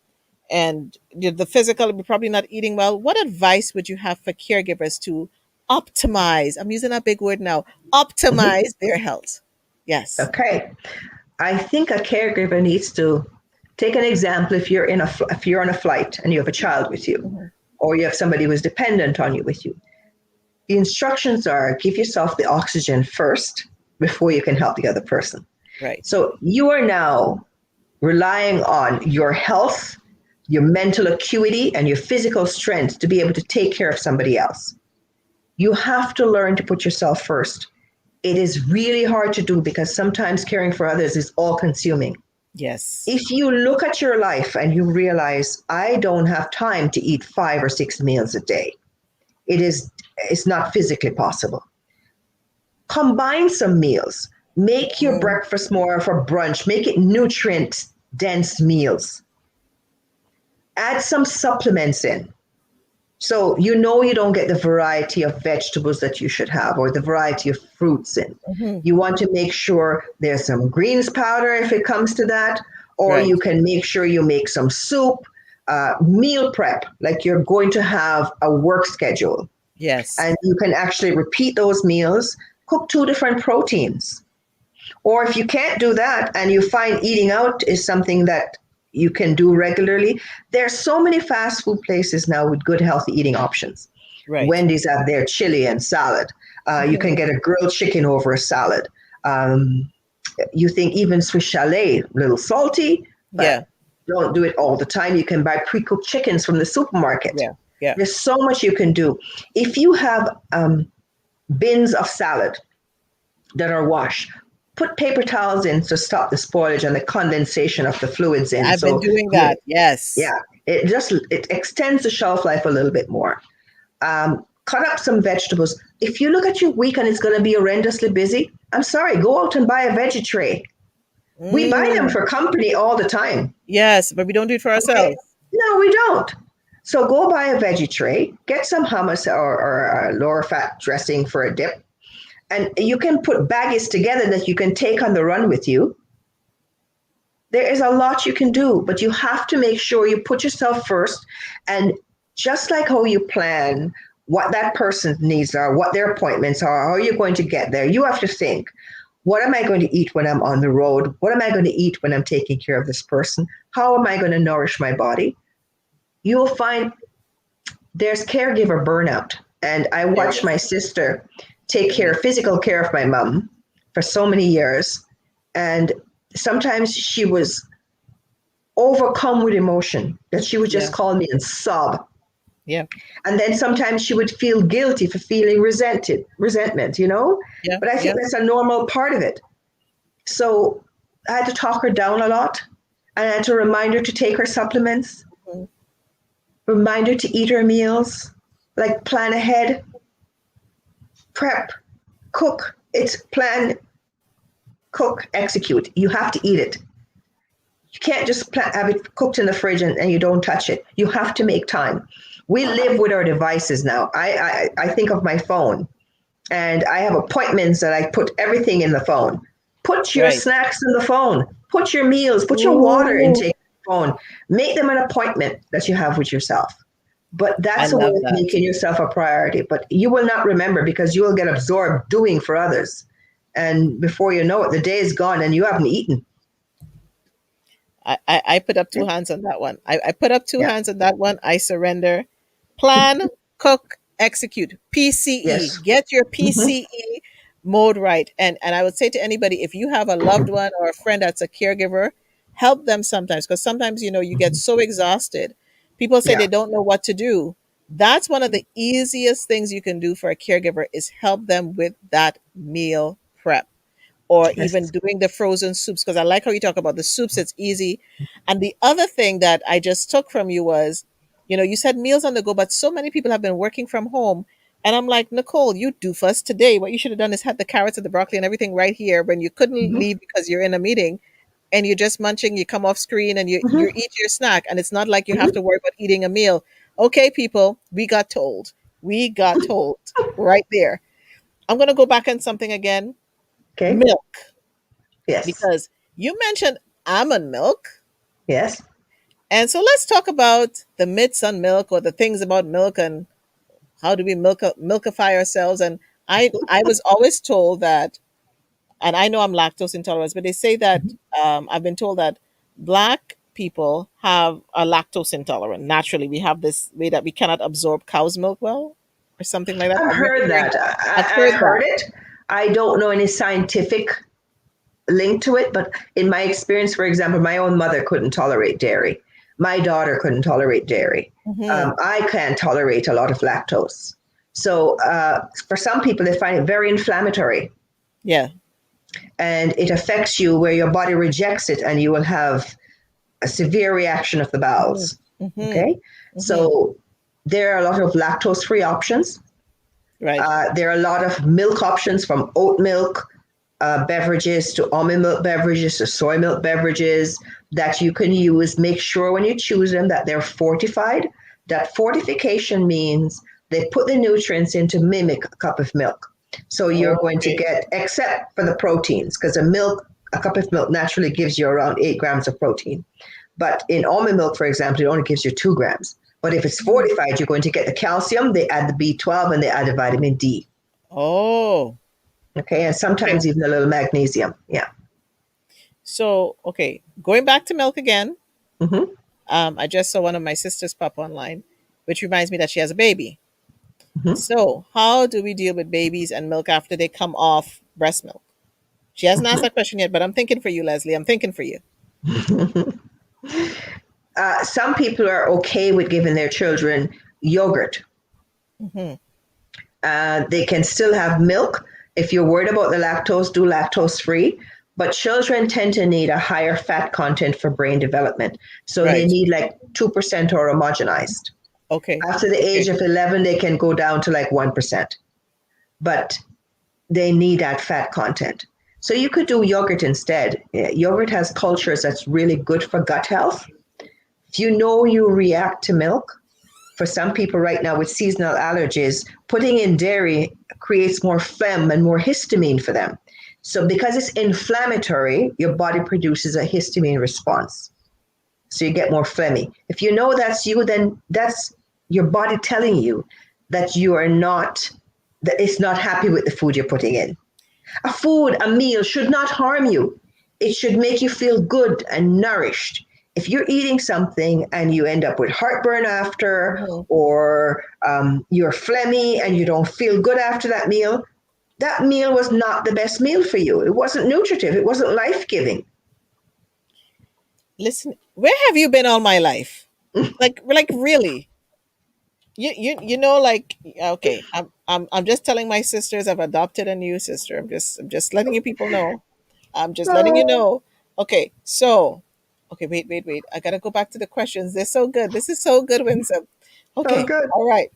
and the physical. We're probably not eating well. What advice would you have for caregivers to optimize? I'm using a big word now. Mhm. Optimize their health. Yes. Okay. I think a caregiver needs to take an example. If you're on a flight and you have a child with you, Mhm. or you have somebody who's dependent on you with you, the instructions are give yourself the oxygen first before you can help the other person. Right. So you are now relying on your health, your mental acuity, and your physical strength to be able to take care of somebody else. You have to learn to put yourself first. It is really hard to do because sometimes caring for others is all consuming. Yes. If you look at your life and you realize, I don't have time to eat 5 or 6 meals a day, it's not physically possible. Combine some meals. Make your Mhm. breakfast more for brunch. Make it nutrient dense meals. Add some supplements in. So you don't get the variety of vegetables that you should have or the variety of fruits in. Mhm. You want to make sure there's some greens powder if it comes to that, or Right. you can make sure you make some soup, meal prep, like you're going to have a work schedule. Yes. And you can actually repeat those meals, cook 2 different proteins. Or if you can't do that and you find eating out is something that you can do regularly, there's so many fast food places now with good healthy eating options. Right. Wendy's have their chili and salad. You can get a grilled chicken over a salad. Um, you think even Swiss Chalet, a little salty, Yeah. but don't do it all the time. You can buy pre-cooked chickens from the supermarket. Yeah. Yeah. There's so much you can do. If you have bins of salad that are washed, put paper towels in to stop the spoilage and the condensation of the fluids in. I've been So doing you, that. Yes. yeah, it extends the shelf life a little bit more. Cut up some vegetables. If you look at your week and it's going to be horrendously busy, I'm sorry, go out and buy a veggie tray. We buy them Mm. for company all the time. Yes, but we don't do it for Okay? ourselves. No, we don't. So go buy a veggie tray, get some hummus or a lower fat dressing for a dip, and you can put baggies together that you can take on the run with you. There is a lot you can do, but you have to make sure you put yourself first. And just like how you plan what that person's needs are, what their appointments are, how you're going to get there, you have to think, what am I going to eat when I'm on the road? What am I going to eat when I'm taking care of this person? How am I going to nourish my body? You'll find there's caregiver burnout. And I There watched my is. sister take care, physical care of my mom for so many years. And sometimes she was overcome with emotion that she would Yeah. just call me and sob. Yeah. And then sometimes she would feel guilty for feeling resentment, you know? Yeah. But I think Yeah. that's a normal part of it. So I had to talk her down a lot. And I had to remind her to take her supplements, Mhm. remind her to eat her meals, like plan ahead, prep, cook. It's plan, cook, execute. You have to eat it. You can't just have it cooked in the fridge and you don't touch it. You have to make time. We live with our devices now. I think of my phone and I have appointments that I put everything in the phone. Put your Right. snacks in the phone. Put your meals, put your water Ooh, intake in the phone. Make them an appointment that you have with yourself. But I that's a way love of that. making yourself a priority. But you will not remember because you will get absorbed doing for others. And before you know it, the day is gone and you haven't eaten. I put up two hands on that one. I put up two Yeah. hands on that one. I surrender. Plan, cook, execute. PCE. Yes. Get your Mm-hmm. PCE mode right. And I would say to anybody, if you have a loved one or a friend that's a caregiver, help them sometimes because sometimes you get so exhausted. People say Yeah. they don't know what to do. That's one of the easiest things you can do for a caregiver is help them with that meal prep or even Yes. doing the frozen soups because I like how you talk about the soups. It's easy. And the other thing that I just took from you was, you said meals on the go, but so many people have been working from home. And I'm like, Nicole, you doofus today. What you should have done is had the carrots and the broccoli and everything right here when you couldn't Mm-hmm. leave because you're in a meeting and you're just munching, you come off screen and you Mm-hmm. eat your snack. And it's not like you have Mm-hmm. to worry about eating a meal. Okay, people, we got told. We got told right there. I'm going to go back on something again. Okay. Milk, Yes. because you mentioned almond milk. Yes. And so let's talk about the myths on milk or the things about milk and how do we milkify ourselves. And I was always told that, and I know I'm lactose intolerant, but they say that I've been told that black people have a lactose intolerant. Naturally, we have this way that we cannot absorb cow's milk well, or something like that. I've I remember heard hearing that. that. I've I've heard heard that. it. I don't know any scientific link to it, but in my experience, for example, my own mother couldn't tolerate dairy. My daughter couldn't tolerate dairy. Hmm. I can't tolerate a lot of lactose. So for some people, they find it very inflammatory Yeah. and it affects you where your body rejects it and you will have a severe reaction of the Hmm. bowels. Hmm. Okay. Hmm. So there are a lot of lactose free options. Right. There are a lot of milk options from oat milk beverages to almond milk beverages to soy milk beverages that you can use. Make sure when you choose them that they're fortified. That fortification means they put the nutrients in to mimic a cup of milk. So you're going to Okay. get, except for the proteins, because a cup of milk naturally gives you around 8 grams of protein. But in almond milk, for example, it only gives you 2 grams. But if it's fortified, you're going to get the calcium, they add the B12, and they add the vitamin D. Oh, Okay, and okay. sometimes even a little magnesium. Yeah. So, okay, going back to milk again. Mm-hmm. I just saw one of my sisters pop online, which reminds me that she has a baby. Mhm. So, how do we deal with babies and milk after they come off breast milk? She hasn't asked that question yet, but I'm thinking for you, Leslie. I'm thinking for you. Some people are okay with giving their children yogurt. Hmm. They can still have milk. If you're worried about the lactose, do lactose free. But children tend to need a higher fat content for brain development. So they Right. need like 2% or homogenized. Okay. After the age Okay. of 11, they can go down to like 1%. But they need that fat content. So you could do yogurt instead. Yogurt has cultures that's really good for gut health. If you know you react to milk, for some people right now with seasonal allergies, putting in dairy creates more phlegm and more histamine for them. So because it's inflammatory, your body produces a histamine response. So you get more phlegmy. If you know that's you, then that's your body telling you that you are not, that it's not happy with the food you're putting in. A meal should not harm you. It should make you feel good and nourished. If you're eating something and you end up with heartburn after, Mhm. or you're phlegmy and you don't feel good after that meal was not the best meal for you. It wasn't nutritive, it wasn't life giving. Listen, where have you been all my life? Like really? You know, like, okay, I'm just telling my sisters I've adopted a new sister. I'm just letting you people know. I'm just letting you Oh, know. Okay, so, okay, wait. I gotta go back to the questions. They're so good. This is so good, Winsome. oh, Okay, good. all right.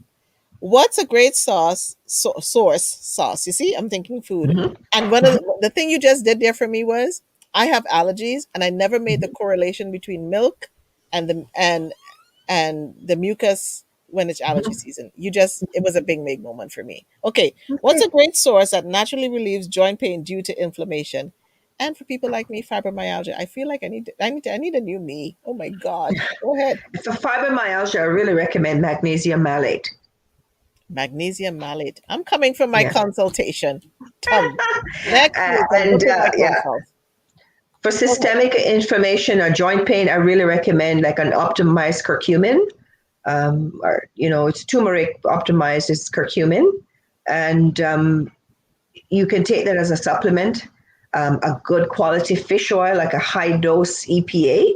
What's a great source sauce? You see, I'm thinking food. Mhm, And one of mhm, the thing you just did there for me was I have allergies, and I never made the mhm. correlation between milk and the mucus when it's allergy Mhm. season. It was a big moment for me. Okay, what's Okay. a great source that naturally relieves joint pain due to inflammation? And for people like me, fibromyalgia, I feel like I need a new me. Oh my God. Go ahead. For fibromyalgia, I really recommend magnesium malate. Magnesium malate. I'm coming for my Yeah. consultation. Next week I'm And booking my yeah, consult. for Go ahead. systemic inflammation or joint pain, I really recommend like an optimized curcumin. Or it's turmeric optimized is curcumin, and you can take that as a supplement. A good quality fish oil, like a high dose EPA,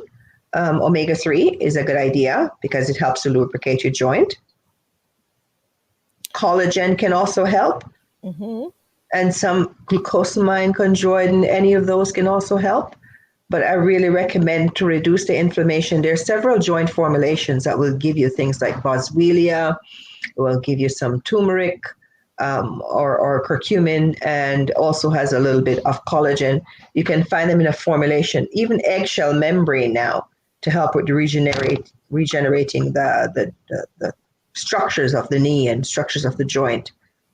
omega 3 is a good idea because it helps to lubricate your joint. Collagen can also help, Hmm. and some glucosamine chondroitin, any of those can also help. But I really recommend to reduce the inflammation. There are several joint formulations that will give you things like boswellia, will give you some turmeric or curcumin, and also has a little bit of collagen. You can find them in a formulation, even eggshell membrane now, to help with regenerating the structures of the knee and structures of the joint.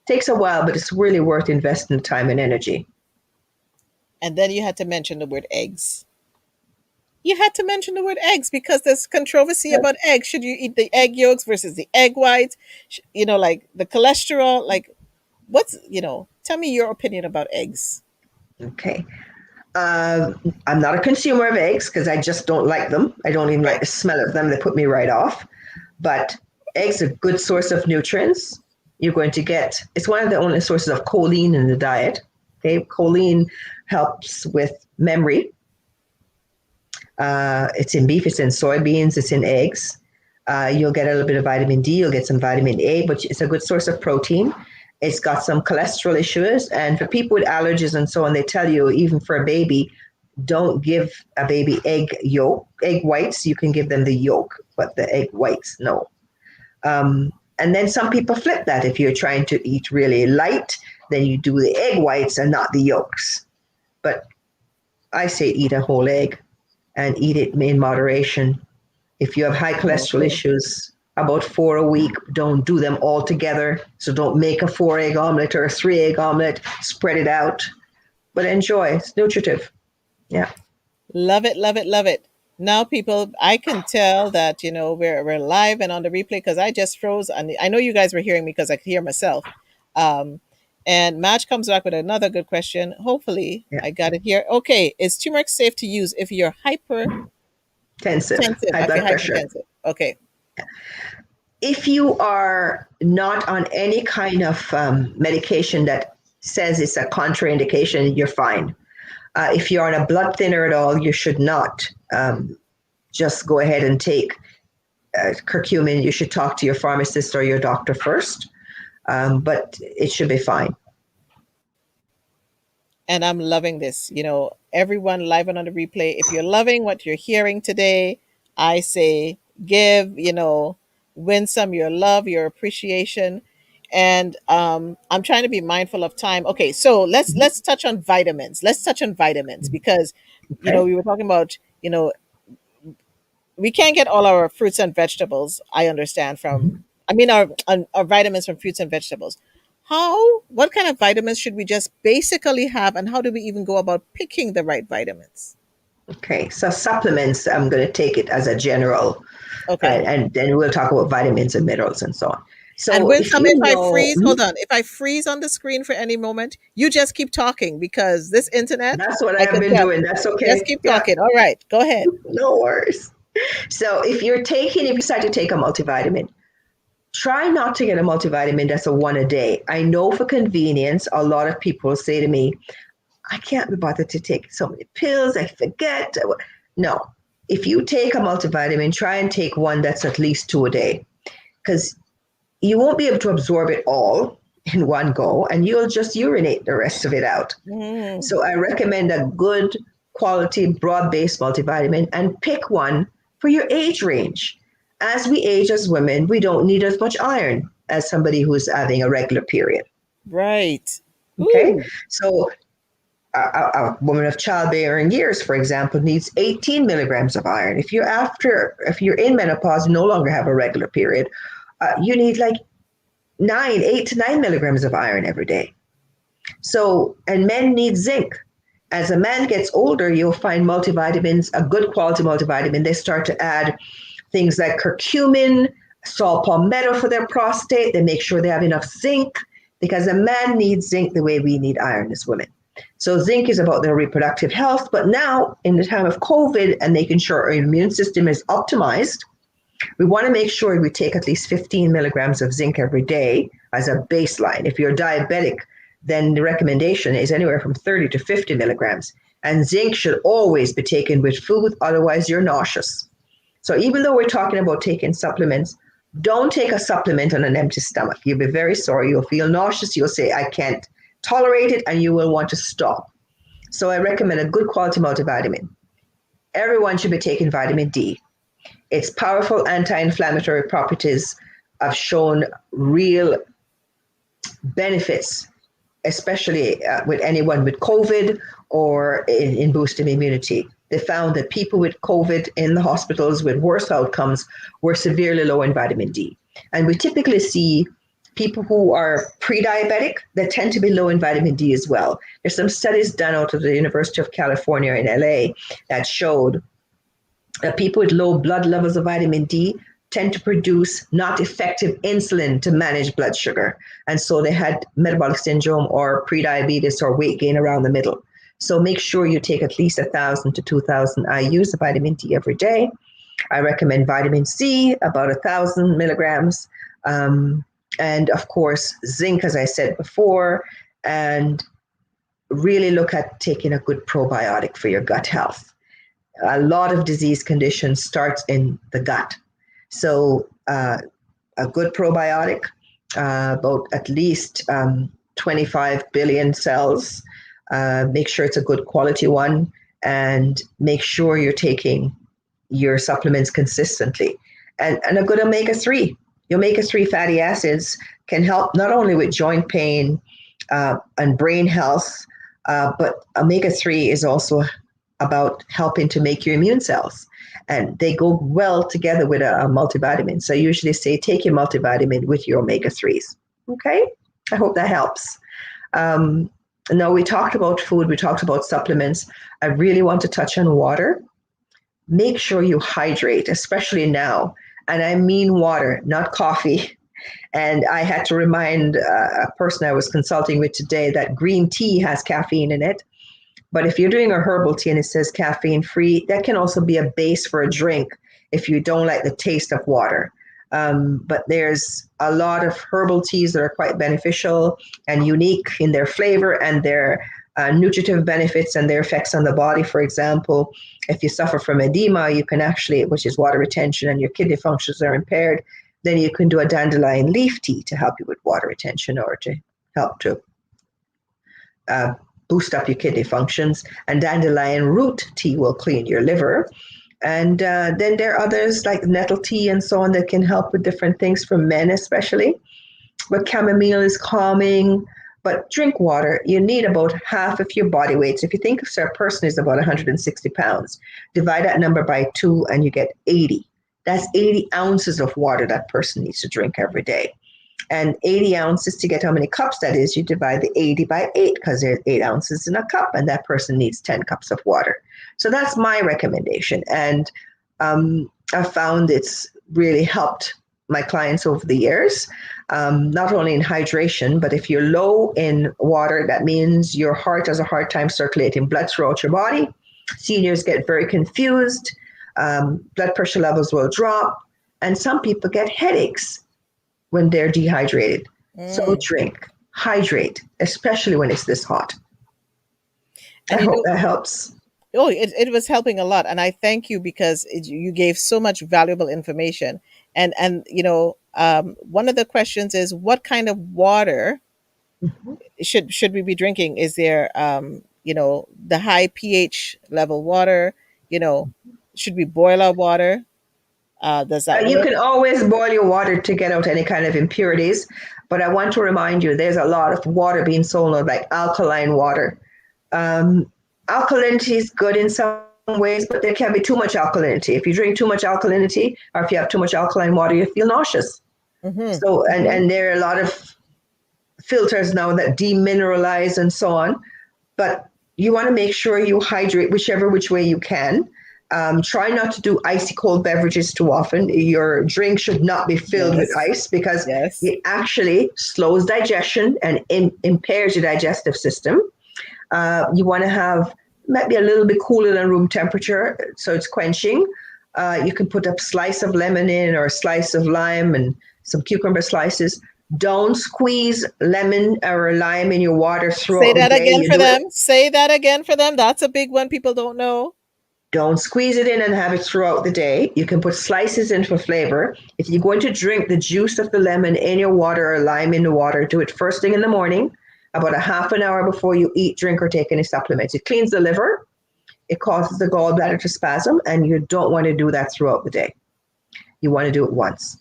Takes a while, but it's really worth investing time and energy. And then you had to mention the word eggs. You had to mention the word eggs because there's controversy about eggs. Should you eat the egg yolks versus the egg whites? Like the cholesterol. Like, tell me your opinion about eggs. Okay. I'm not a consumer of eggs because I just don't like them. I don't even like Okay. the smell of them. They put me right off. But eggs are a good source of nutrients. You're going to get, it's one of the only sources of choline in the diet. Okay, choline helps with memory. It's in beef, it's in soybeans, it's in eggs. You'll get a little bit of vitamin D, you'll get some vitamin A, but it's a good source of protein. It's got some cholesterol issues. And for people with allergies and so on, they tell you, even for a baby, don't give a baby egg whites. You can give them the yolk, but the egg whites, no. And then some people flip that. If you're trying to eat really light, then you do the egg whites and not the yolks. But I say eat a whole egg and eat it in moderation. If you have high cholesterol Okay. issues, about 4 a week, don't do them all together. So don't make a 4 egg omelet or a 3 egg omelet, spread it out. But enjoy, it's nutritive. Yeah. Love it, love it, love it. Now, people, I can tell that we're live and on the replay because I just froze. And I know you guys were hearing me because I could hear myself. Um, and Madge comes back with another good question. Hopefully, Yeah. I got it here. Okay, is turmeric safe to use if you're hypertensive? Tensive, high I feel blood pressure. hypertensive. Okay, If you are not on any kind of medication that says it's a contraindication, you're fine. If you're on a blood thinner at all, you should not just go ahead and take curcumin. You should talk to your pharmacist or your doctor first, but it should be fine. And I'm loving this. Everyone live and on the replay, if you're loving what you're hearing today, I say give, Winsome your love, your appreciation. And I'm trying to be mindful of time. Okay, so let's touch on vitamins. Let's touch on vitamins because Okay. we were talking about, we can't get all our fruits and vegetables, I understand, Mhm. from I mean our vitamins from fruits and vegetables. What kind of vitamins should we just basically have, and how do we even go about picking the right vitamins? Okay. So supplements, I'm going to take it as a general, Okay. and then we'll talk about vitamins and minerals and so on. And So when if some you if I know, freeze, hold on. If I freeze on the screen for any moment, you just keep talking because this internet, that's what I I have can been tell. doing. That's Just okay. keep Yeah, talking. All right, go ahead. no worries. So if you decide to take a multivitamin, try not to get a multivitamin that's a one a day. I know for convenience, a lot of people say to me, I can't be bothered to take so many pills. I forget. No, if you take a multivitamin, try and take one that's at least two a day because you won't be able to absorb it all in one go and you'll just urinate the rest of it out. Mm, So I recommend a good quality broad based multivitamin and pick one for your age range. As we age as women, we don't need as much iron as somebody who's having a regular period. right. Okay. Ooh, So a woman of childbearing years, for example, needs 18 milligrams of iron. If you're in menopause, no longer have a regular period, you need like 8 to 9 milligrams of iron every day. So, and men need zinc. As a man gets older, you'll find multivitamins, a good quality multivitamin. They start to add things like curcumin, saw palmetto for their prostate. They make sure they have enough zinc because a man needs zinc the way we need iron as women. So zinc is about their reproductive health. But now, in the time of COVID and making sure our immune system is optimized, we want to make sure we take at least 15 milligrams of zinc every day as a baseline. If you're diabetic, then the recommendation is anywhere from 30 to 50 milligrams. And zinc should always be taken with food, otherwise, you're nauseous. So even though we're talking about taking supplements, don't take a supplement on an empty stomach. You'll be very sorry. You'll feel nauseous. You'll say, I can't tolerate it, and you will want to stop. So I recommend a good quality multivitamin. Everyone should be taking vitamin D. Its powerful anti-inflammatory properties have shown real benefits, especially with anyone with COVID or in boosting immunity. They found that people with COVID in the hospitals with worse outcomes were severely low in vitamin D. And we typically see people who are pre-diabetic that tend to be low in vitamin D as well. There's some studies done out of the University of California in LA that showed people with low blood levels of vitamin D tend to produce not effective insulin to manage blood sugar. And so they had metabolic syndrome or prediabetes or weight gain around the middle. So make sure you take at least 1,000 to 2,000 IUs of vitamin D every day. I recommend vitamin C, about 1,000 milligrams. And of course, zinc, as I said before, and really look at taking a good probiotic for your gut health. A lot of disease conditions starts in the gut. So a good probiotic, about at least 25 billion cells. Make sure it's a good quality one and make sure you're taking your supplements consistently. And a good omega-3. The omega-3 fatty acids can help not only with joint pain and brain health, but omega-3 is also about helping to make your immune cells. And they go well together with a multivitamin. So I usually say take your multivitamin with your omega-3s. Okay? I hope that helps. Now, we talked about food, we talked about supplements. I really want to touch on water. Make sure you hydrate, especially now. And I mean water, not coffee. And I had to remind a person I was consulting with today that green tea has caffeine in it. But if you're doing a herbal tea and it says caffeine free, that can also be a base for a drink if you don't like the taste of water. But there's a lot of herbal teas that are quite beneficial and unique in their flavor and their nutritive benefits and their effects on the body. For example, if you suffer from edema, you can actually, which is water retention, and your kidney functions are impaired, then you can do a dandelion leaf tea to help you with water retention or to help to uh, boost up your kidney functions. And dandelion root tea will clean your liver. And then there are others like nettle tea and so on that can help with different things for men, especially. But chamomile is calming. But drink water. You need about half of your body weight. So if you think a person is about 160 pounds, divide that number by 2 and you get 80. That's 80 ounces of water that person needs to drink every day. And 80 ounces, to get how many cups that is, you divide the 80 by 8 because there's 8 ounces in a cup, and that person needs 10 cups of water. So that's my recommendation. And I found it's really helped my clients over the years, not only in hydration, but if you're low in water, that means your heart has a hard time circulating blood throughout your body. Seniors get very confused. Blood pressure levels will drop. And some people get headaches when they're dehydrated. So drink, hydrate, especially when it's this hot. I And hope that helps. oh, it was helping a lot, and I thank you because you gave so much valuable information. And one of the questions is, what kind of water Mhm. should we be drinking? Is there the high pH level water? You know, should we boil our water? Does that You work? can always boil your water to get out any kind of impurities, but I want to remind you there's a lot of water being sold now, like alkaline water. Um, Alkalinity is good in some ways, but there can be too much alkalinity. If you drink too much alkalinity, or if you have too much alkaline water, you feel nauseous. Mm-hmm. So, and, Mm-hmm. and there are a lot of filters now that demineralize and so on. But you want to make sure you hydrate which way you can. Try not to do icy cold beverages too often. Your drink should not be filled with Yes. ice because Yes. it actually slows digestion and impairs your digestive system. You want to have might be a little bit cooler than room temperature, so it's quenching. You can put a slice of lemon in or a slice of lime and some cucumber slices. Don't squeeze lemon or lime in your water Say throughout the that day. again You for do it. them. Say that again for them. That's a big one people don't know. Don't squeeze it in and have it throughout the day. You can put slices in for flavor. If you're going to drink the juice of the lemon in your water or lime in the water, do it first thing in the morning, about a half an hour before you eat, drink, or take any supplements. It cleans the liver, it causes the gallbladder to spasm, and you don't want to do that throughout the day. You want to do it once.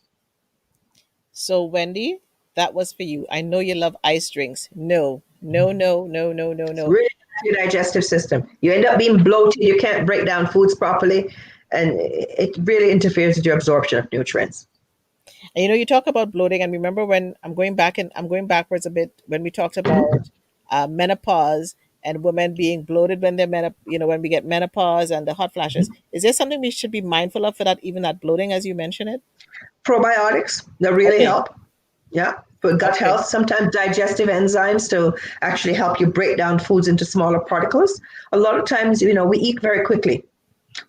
So, Wendy, that was for you. I know you love ice drinks. No, no, no, no, no, no, It's no. really bad for your digestive system. You end up being bloated, you can't break down foods properly, and it really interferes with your absorption of nutrients. And you talk about bloating, and remember when I'm going backwards a bit when we talked Mhm. about menopause and women being bloated when when we get menopause and the hot flashes. Is there something we should be mindful of for that, even that bloating, as you mentioned it? Probiotics that really Okay, help. Yeah, for gut okay, health, sometimes digestive enzymes to actually help you break down foods into smaller particles. A lot of times, we eat very quickly.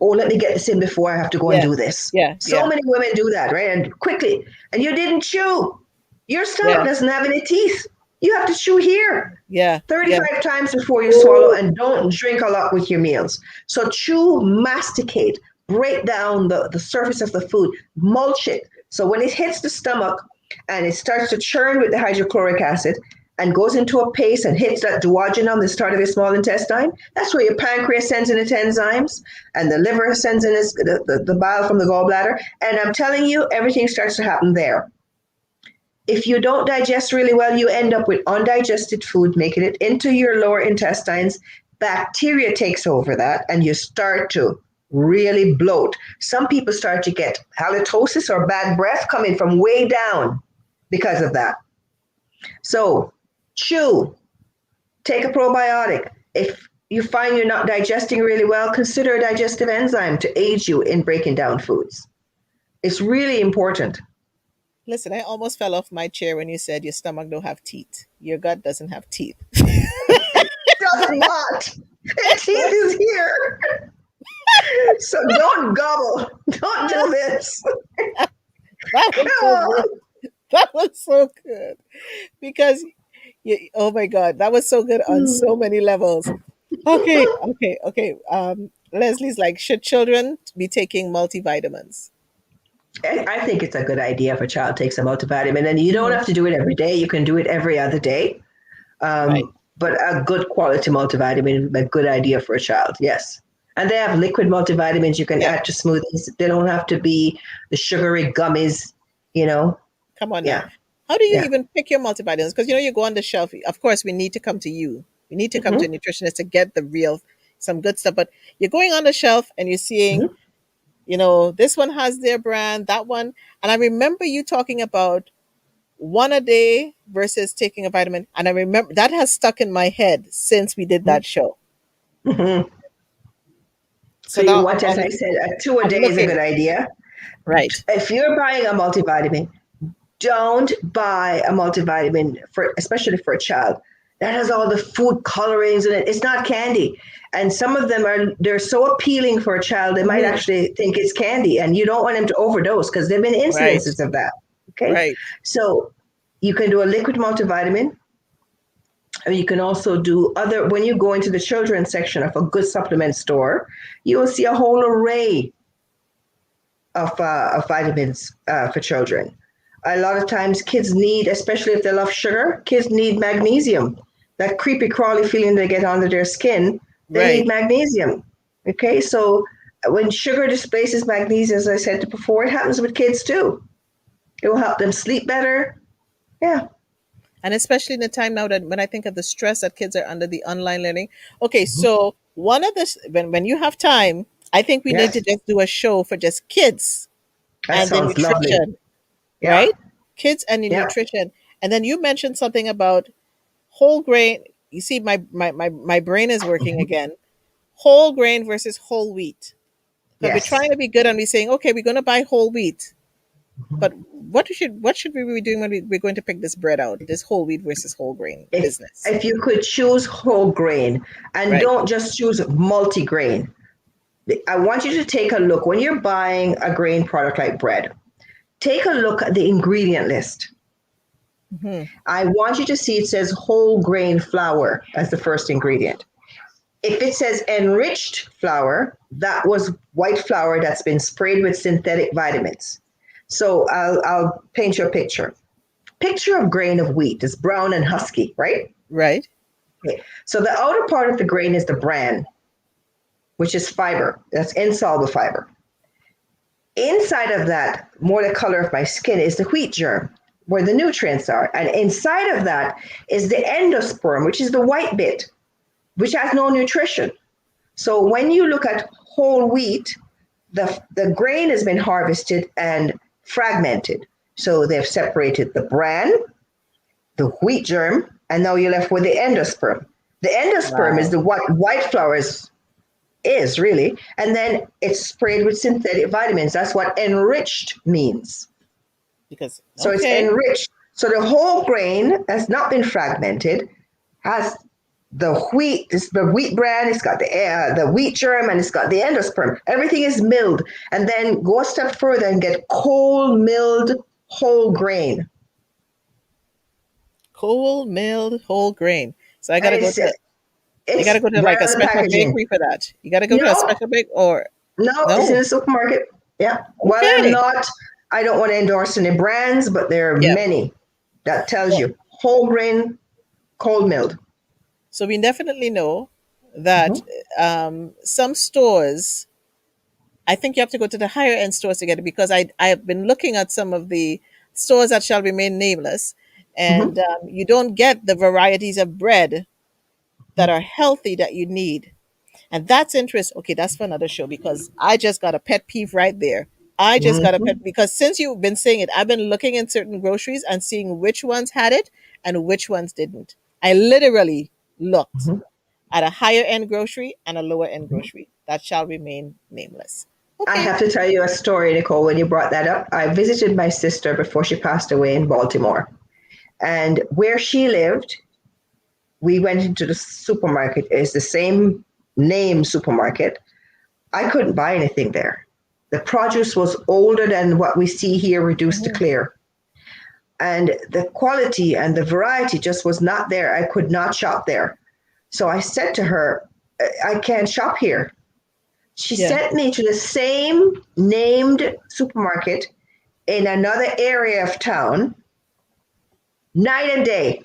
Oh, let me get this in before I have to go and yeah, do this. yeah, So yeah, many women do that, right? And quickly, and you didn't chew. Your stomach yeah, doesn't have any teeth. You have to chew here yeah, yeah. 35 times before you swallow, Ooh. and don't drink a lot with your meals. So chew, masticate, break down the surface of the food, mulch it. So when it hits the stomach and it starts to churn with the hydrochloric acid and goes into a paste and hits that duodenum, the start of your small intestine, that's where your pancreas sends in its enzymes and the liver sends in the bile from the gallbladder. And I'm telling you, everything starts to happen there. If you don't digest really well, you end up with undigested food, making it into your lower intestines. Bacteria takes over that, and you start to really bloat. Some people start to get halitosis or bad breath coming from way down because of that. So, chew, take a probiotic. If you find you're not digesting really well, consider a digestive enzyme to aid you in breaking down foods. It's really important. Listen, I almost fell off my chair when you said your stomach don't have teeth. Your gut doesn't have teeth. Does not. And teeth is here. So don't gobble. Don't do this. That was Come so good. on. That was so good because oh my god, that was so good on so many levels. Okay, okay, okay. Leslie's like, should children be taking multivitamins? I think it's a good idea if a child takes a multivitamin, and you don't Mhm. have to do it every day. You can do it every other day. Right. But a good quality multivitamin is a good idea for a child. Yes. And they have liquid multivitamins you can Yeah. add to smoothies. They don't have to be the sugary gummies, you know. Come on now. Yeah. How do you Yeah. even pick your multivitamins? Because you go on the shelf. Of course, we need to come to you. We need to come to a Hmm. nutritionist to get the real, some good stuff. But you're going on the shelf and you're seeing, Hmm. this one has their brand, that one. And I remember you talking about one a day versus taking a vitamin. And I remember that has stuck in my head since we did that show. Hmm. So So you now want, as I said, a two a I'm day is a looking. good idea. Right. If you're buying a multivitamin, don't buy a multivitamin for, especially for a child, that has all the food colorings in it. It's not candy, and some of them they're so appealing for a child they might Mhm. actually think it's candy, and you don't want them to overdose because there've been Right. incidences of that. Okay, Right. so you can do a liquid multivitamin, or you can also do other. When you go into the children's section of a good supplement store, you will see a whole array of vitamins for children. A lot of times, kids need, especially if they love sugar, kids need magnesium. That creepy, crawly feeling they get under their skin, they need Right. magnesium. Okay, so when sugar displaces magnesium, as I said before, it happens with kids too. It will help them sleep better. Yeah. And especially in the time now that when I think of the stress that kids are under the online learning. Okay, so one of this when you have time, I think we need to Yes, just do a show for just kids that and the sounds lovely. nutrition, Yeah. right? Kids and the Yeah. nutrition. And then you mentioned something about whole grain. You see, my brain is working again. Whole grain versus whole wheat. Because we're Yes. trying to be good and we're saying, okay, we're gonna buy whole wheat. But what should we be doing when we're going to pick this bread out, this whole wheat versus whole grain If business? if you could choose whole grain and Right. don't just choose multigrain, I want you to take a look when you're buying a grain product like bread. Take a look at the ingredient list. Mhm. I want you to see it says whole grain flour as the first ingredient. If it says enriched flour, that was white flour that's been sprayed with synthetic vitamins. So I'll paint you a picture. Picture of grain of wheat is brown and husky, right? Right. Okay. So the outer part of the grain is the bran, which is fiber. That's insoluble fiber. Inside of that, more the color of my skin, is the wheat germ, where the nutrients are. And inside of that is the endosperm, which is the white bit, which has no nutrition. So when you look at whole wheat, the grain has been harvested and fragmented. So they've separated the bran, the wheat germ, and now you're left with the endosperm. The endosperm is Wow. the what white flowers is really, and then it's sprayed with synthetic vitamins. That's what enriched means. Because So it's okay, enriched. So the whole grain has not been fragmented, has the wheat bran, it's got the wheat germ, and it's got the endosperm. Everything is milled, and then go a step further and get cold milled whole grain. cold milled whole grain. So I And gotta go to you it's gotta go to right like a on the special packaging. bakery for that. You gotta go to a No, special bake or no, it's in no. the supermarket. Yeah. Well, Okay. I don't want to endorse any brands, but there are Yeah. many that tells Well, you whole grain, cold milled. so we definitely know that Mhm. some stores, I think you have to go to the higher end stores to get it because I have been looking at some of the stores that shall remain nameless, and Mhm. you don't get the varieties of bread that are healthy that you need. And that's interesting. Okay, that's for another show because I just got a pet peeve right there. I just got a Mhm. pet because since you've been saying it, I've been looking in certain groceries and seeing which ones had it and which ones didn't. I literally looked Mhm. at a higher end grocery and a lower end grocery that shall remain nameless. I Okay. have to tell you a story, Nicole, when you brought that up. I visited my sister before she passed away in Baltimore. And where she lived, we went into the supermarket. It's the same name supermarket. I couldn't buy anything there. The produce was older than what we see here, reduced to Mhm. clear. And the quality and the variety just was not there. I could not shop there. So I said to her, I can't shop here. She Yeah. sent me to the same named supermarket in another area of town, night and day.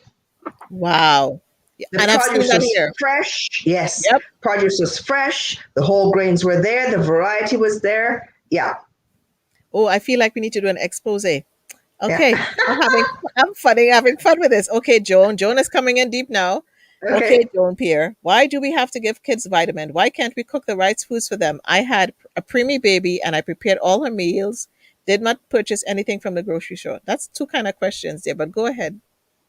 Wow. Yeah, The and I've seen produce that was here. fresh. Yes, Yep. produce was fresh. The whole grains were there. The variety was there. Yeah, Oh, I feel like we need to do an expose. yeah. Okay. I'm having fun with this. Okay, Joan. Joan is coming in deep now. Okay, Okay. Joan Pierre. Why do we have to give kids vitamin? Why can't we cook the right foods for them? I had a preemie baby and I prepared all her meals. Did not purchase anything from the grocery store. That's two kind of questions there, but go ahead.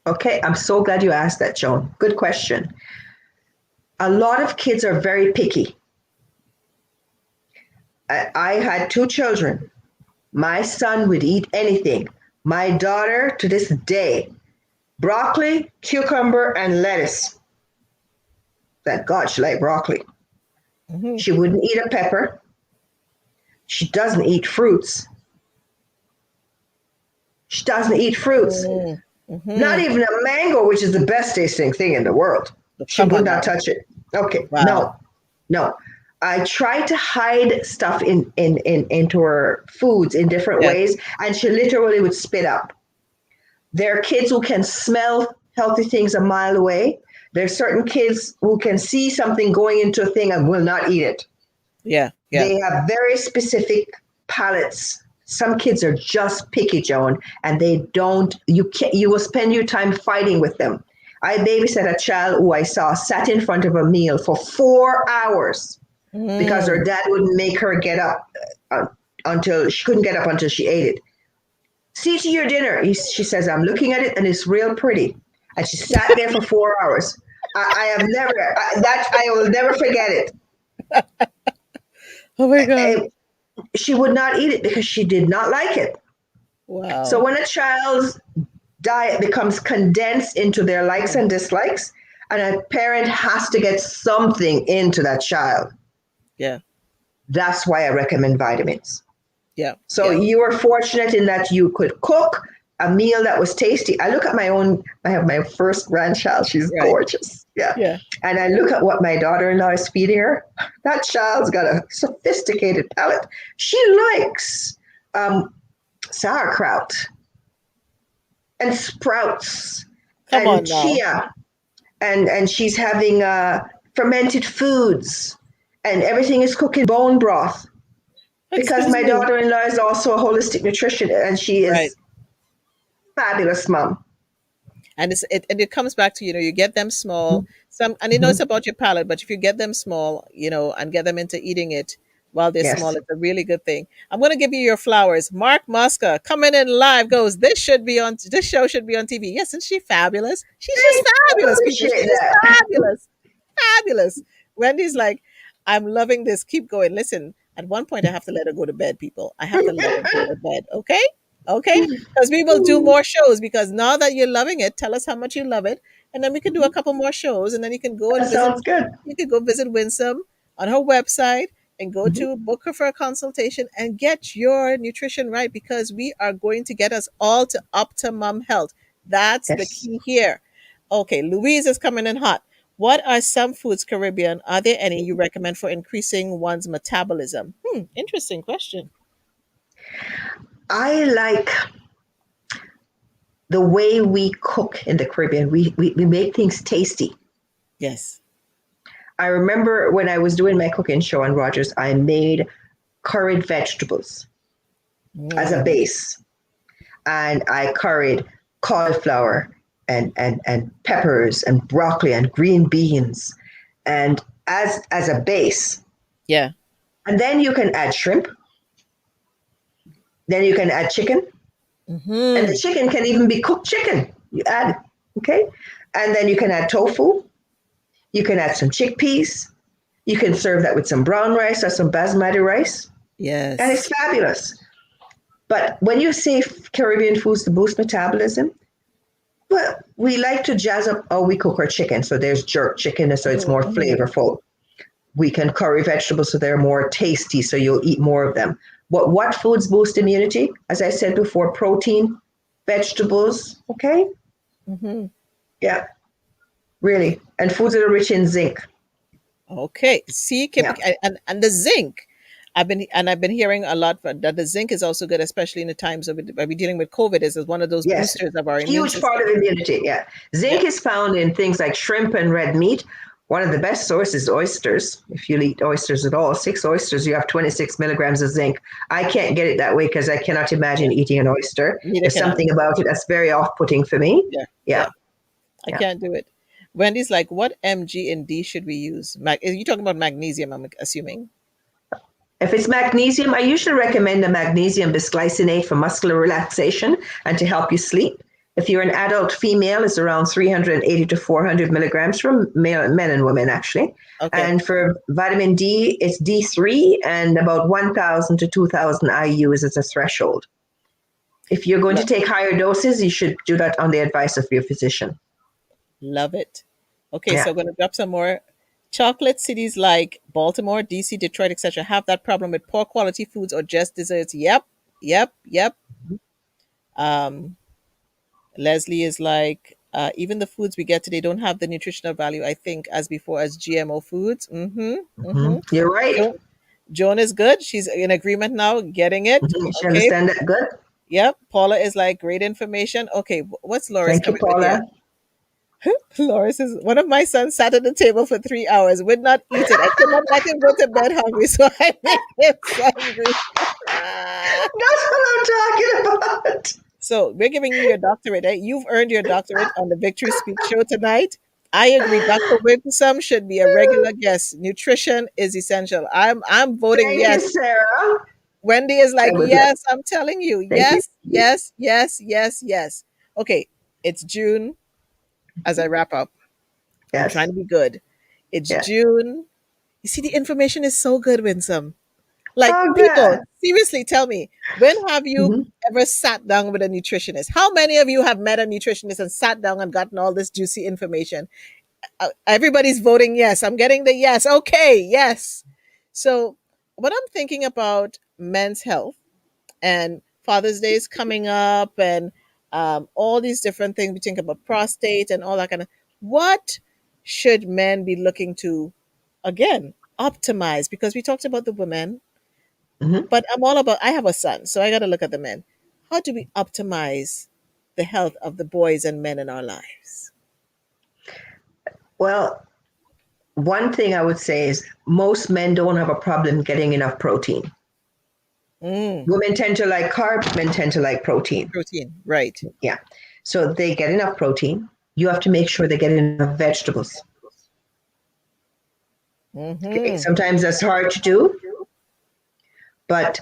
Okay. I'm so glad you asked that, Joan. Good question. A lot of kids are very picky. I had two children. My son would eat anything. My daughter, to this day, broccoli, cucumber, and lettuce. Thank God she liked broccoli. Hmm. She wouldn't eat a pepper. She doesn't eat fruits. She doesn't eat fruits. Not Mm-hmm. even a mango, which is the best tasting thing in the world. She Come would on not now. touch it. Okay, Wow. no, no. I tried to hide stuff into her foods in different Yes. ways, and she literally would spit up. There are kids who can smell healthy things a mile away. There are certain kids who can see something going into a thing and will not eat it. Yeah. Yeah. They have very specific palates. Some kids are just picky, Joan, and they don't. You will spend your time fighting with them. I babysat a child who I saw sat in front of a meal for 4 hours because her Mm. dad wouldn't make her get up until she couldn't get up until she ate it. See to your dinner, she says. I'm looking at it and it's real pretty. And she sat there for 4 hours. I have never that I will never forget it. Oh my God. And she would not eat it because she did not like it. So Wow. when a child's diet becomes condensed into their likes Mm. and dislikes, and a parent has to get something into that child, Yeah. that's why I recommend vitamins. Yeah. So Yeah. you were fortunate in that you could cook a meal that was tasty. I look at my own, I have my first grandchild. She's Right. gorgeous. Yeah. Yeah. And I look at what my daughter in law is feeding her. That child's got a sophisticated palate. She likes um, sauerkraut and sprouts Come and on now. chia, and she's having fermented foods, and everything is cooked in bone broth because Excuse my me. daughter-in-law is also a holistic nutritionist and she Right. is fabulous mom. And it comes back to, you get them small, some, and it's Mhm. about your palate, but if you get them small, and get them into eating it while they're small, Yes. it's a really good thing. I'm going to give you your flowers. Mark Muska coming in live goes, this show should be on TV. Yes, isn't she fabulous? She's just Thank you. I fabulous, people. She's appreciate just that. fabulous. Fabulous. Wendy's like, I'm loving this. Keep going. Listen, at one point, I have to let her go to bed, people. I have to let her go to bed. Okay. Okay. Because we will do more shows because now that you're loving it, tell us how much you love it. And then we can do a couple more shows. And then you can go That and visit, sounds good. you can go visit Winsome on her website and go Mhm. to book her for a consultation and get your nutrition right because we are going to get us all to optimum health. That's the Yes. key here. Okay. Louise is coming in hot. What are some foods, Caribbean? Are there any you recommend for increasing one's metabolism? Interesting question. I like the way we cook in the Caribbean. We make things tasty. Yes. I remember when I was doing my cooking show on Rogers, I made curried vegetables as a Mm, base. And I curried cauliflower and peppers and broccoli and green beans and as a base. yeah. And then you can add shrimp. Then you can add chicken. And the Hmm. chicken can even be cooked chicken. You add, okay? And then you can add tofu. You can add some chickpeas. You can serve that with some brown rice or some basmati rice. And it's Yes. fabulous. But when you say Caribbean foods to boost metabolism, well, we like to jazz up how we cook our chicken. So there's jerk chicken, so it's more Mhm. flavorful. We can curry vegetables so they're more tasty, so you'll eat more of them. What foods boost immunity? As I said before, protein, vegetables, okay? Mm-hmm. Yeah, really. And foods that are rich in zinc. Okay. See, Yeah. and the zinc. I've been hearing a lot that the zinc is also good, especially in the times of we're dealing with COVID. Is one of those Yes. boosters of our immune Huge part system. of immunity. Yeah. Yeah. Zinc is found in things like shrimp and red meat. One of the best sources, oysters. If you eat oysters at all, 6 oysters, you have 26 milligrams of zinc. I can't get it that way because I cannot Yeah. imagine eating an oyster. Neither There's can I. something about it that's very off-putting for me. Yeah. Yeah, Yeah. I yeah. can't do it. Wendy's like, what mg and d should we use? Are you talking about magnesium? I'm assuming. If it's magnesium, I usually recommend the magnesium bisglycinate for muscular relaxation and to help you sleep. If you're an adult female, it's around 380 to 400 milligrams for men and women, actually. Okay. And for vitamin D, it's D3 and about 1,000 to 2,000 IUs as a threshold. If you're going to Love, take higher doses, you should do that on the advice of your physician. love it. Okay, so Yeah. I'm gonna drop some more. Chocolate cities like Baltimore, DC, Detroit, etc. have that problem with poor quality foods or just desserts. Yep, yep, yep. Um, Leslie is like, even the foods we get today don't have the nutritional value, I think, as before as GMO foods. Mm-hmm. Mm-hmm. You're right. Joan is good. She's in agreement now, getting it. She Okay. understand that good. Yep. Paula is like, great information. Okay. What's Loris Thank you, coming with here? Paula. Loris is one of my sons sat at the table for 3 hours, would not eat it. I could not let him go to bed hungry, so I made him hungry. That's what I'm talking about. So we're giving you your doctorate. Eh? You've earned your doctorate on the Victory Speak show tonight. I agree. Dr. Winsome should be a regular guest. Nutrition is essential. I'm voting Thank you, yes. Sarah. Wendy is I like, would like. yes, I'm telling you. Thank you. Yes, yes, yes, yes, yes. Okay, it's June as I wrap up. I'm trying Yes. to be good. It's Yeah. June. You see, the information is so good, Winsome. Like, Oh, people, good. seriously, tell me, when have you Hmm. ever sat down with a nutritionist? How many of you have met a nutritionist and sat down and gotten all this juicy information? Everybody's voting yes. I'm getting the yes. Okay, yes. So, what I'm thinking about men's health and Father's Day is coming up, and all these different things. We think about prostate and all that kind of. What should men be looking to, again, optimize? Because we talked about the women, Hmm. but I'm all about. I have a son, so I got to look at the men. How do we optimize the health of the boys and men in our lives? Well, one thing I would say is most men don't have a problem getting enough protein. Mm, Women tend to like carbs, men tend to like protein. protein, right? Yeah. So they get enough protein. You have to make sure they get enough vegetables. Okay. Mm-hmm. Sometimes that's hard to do, but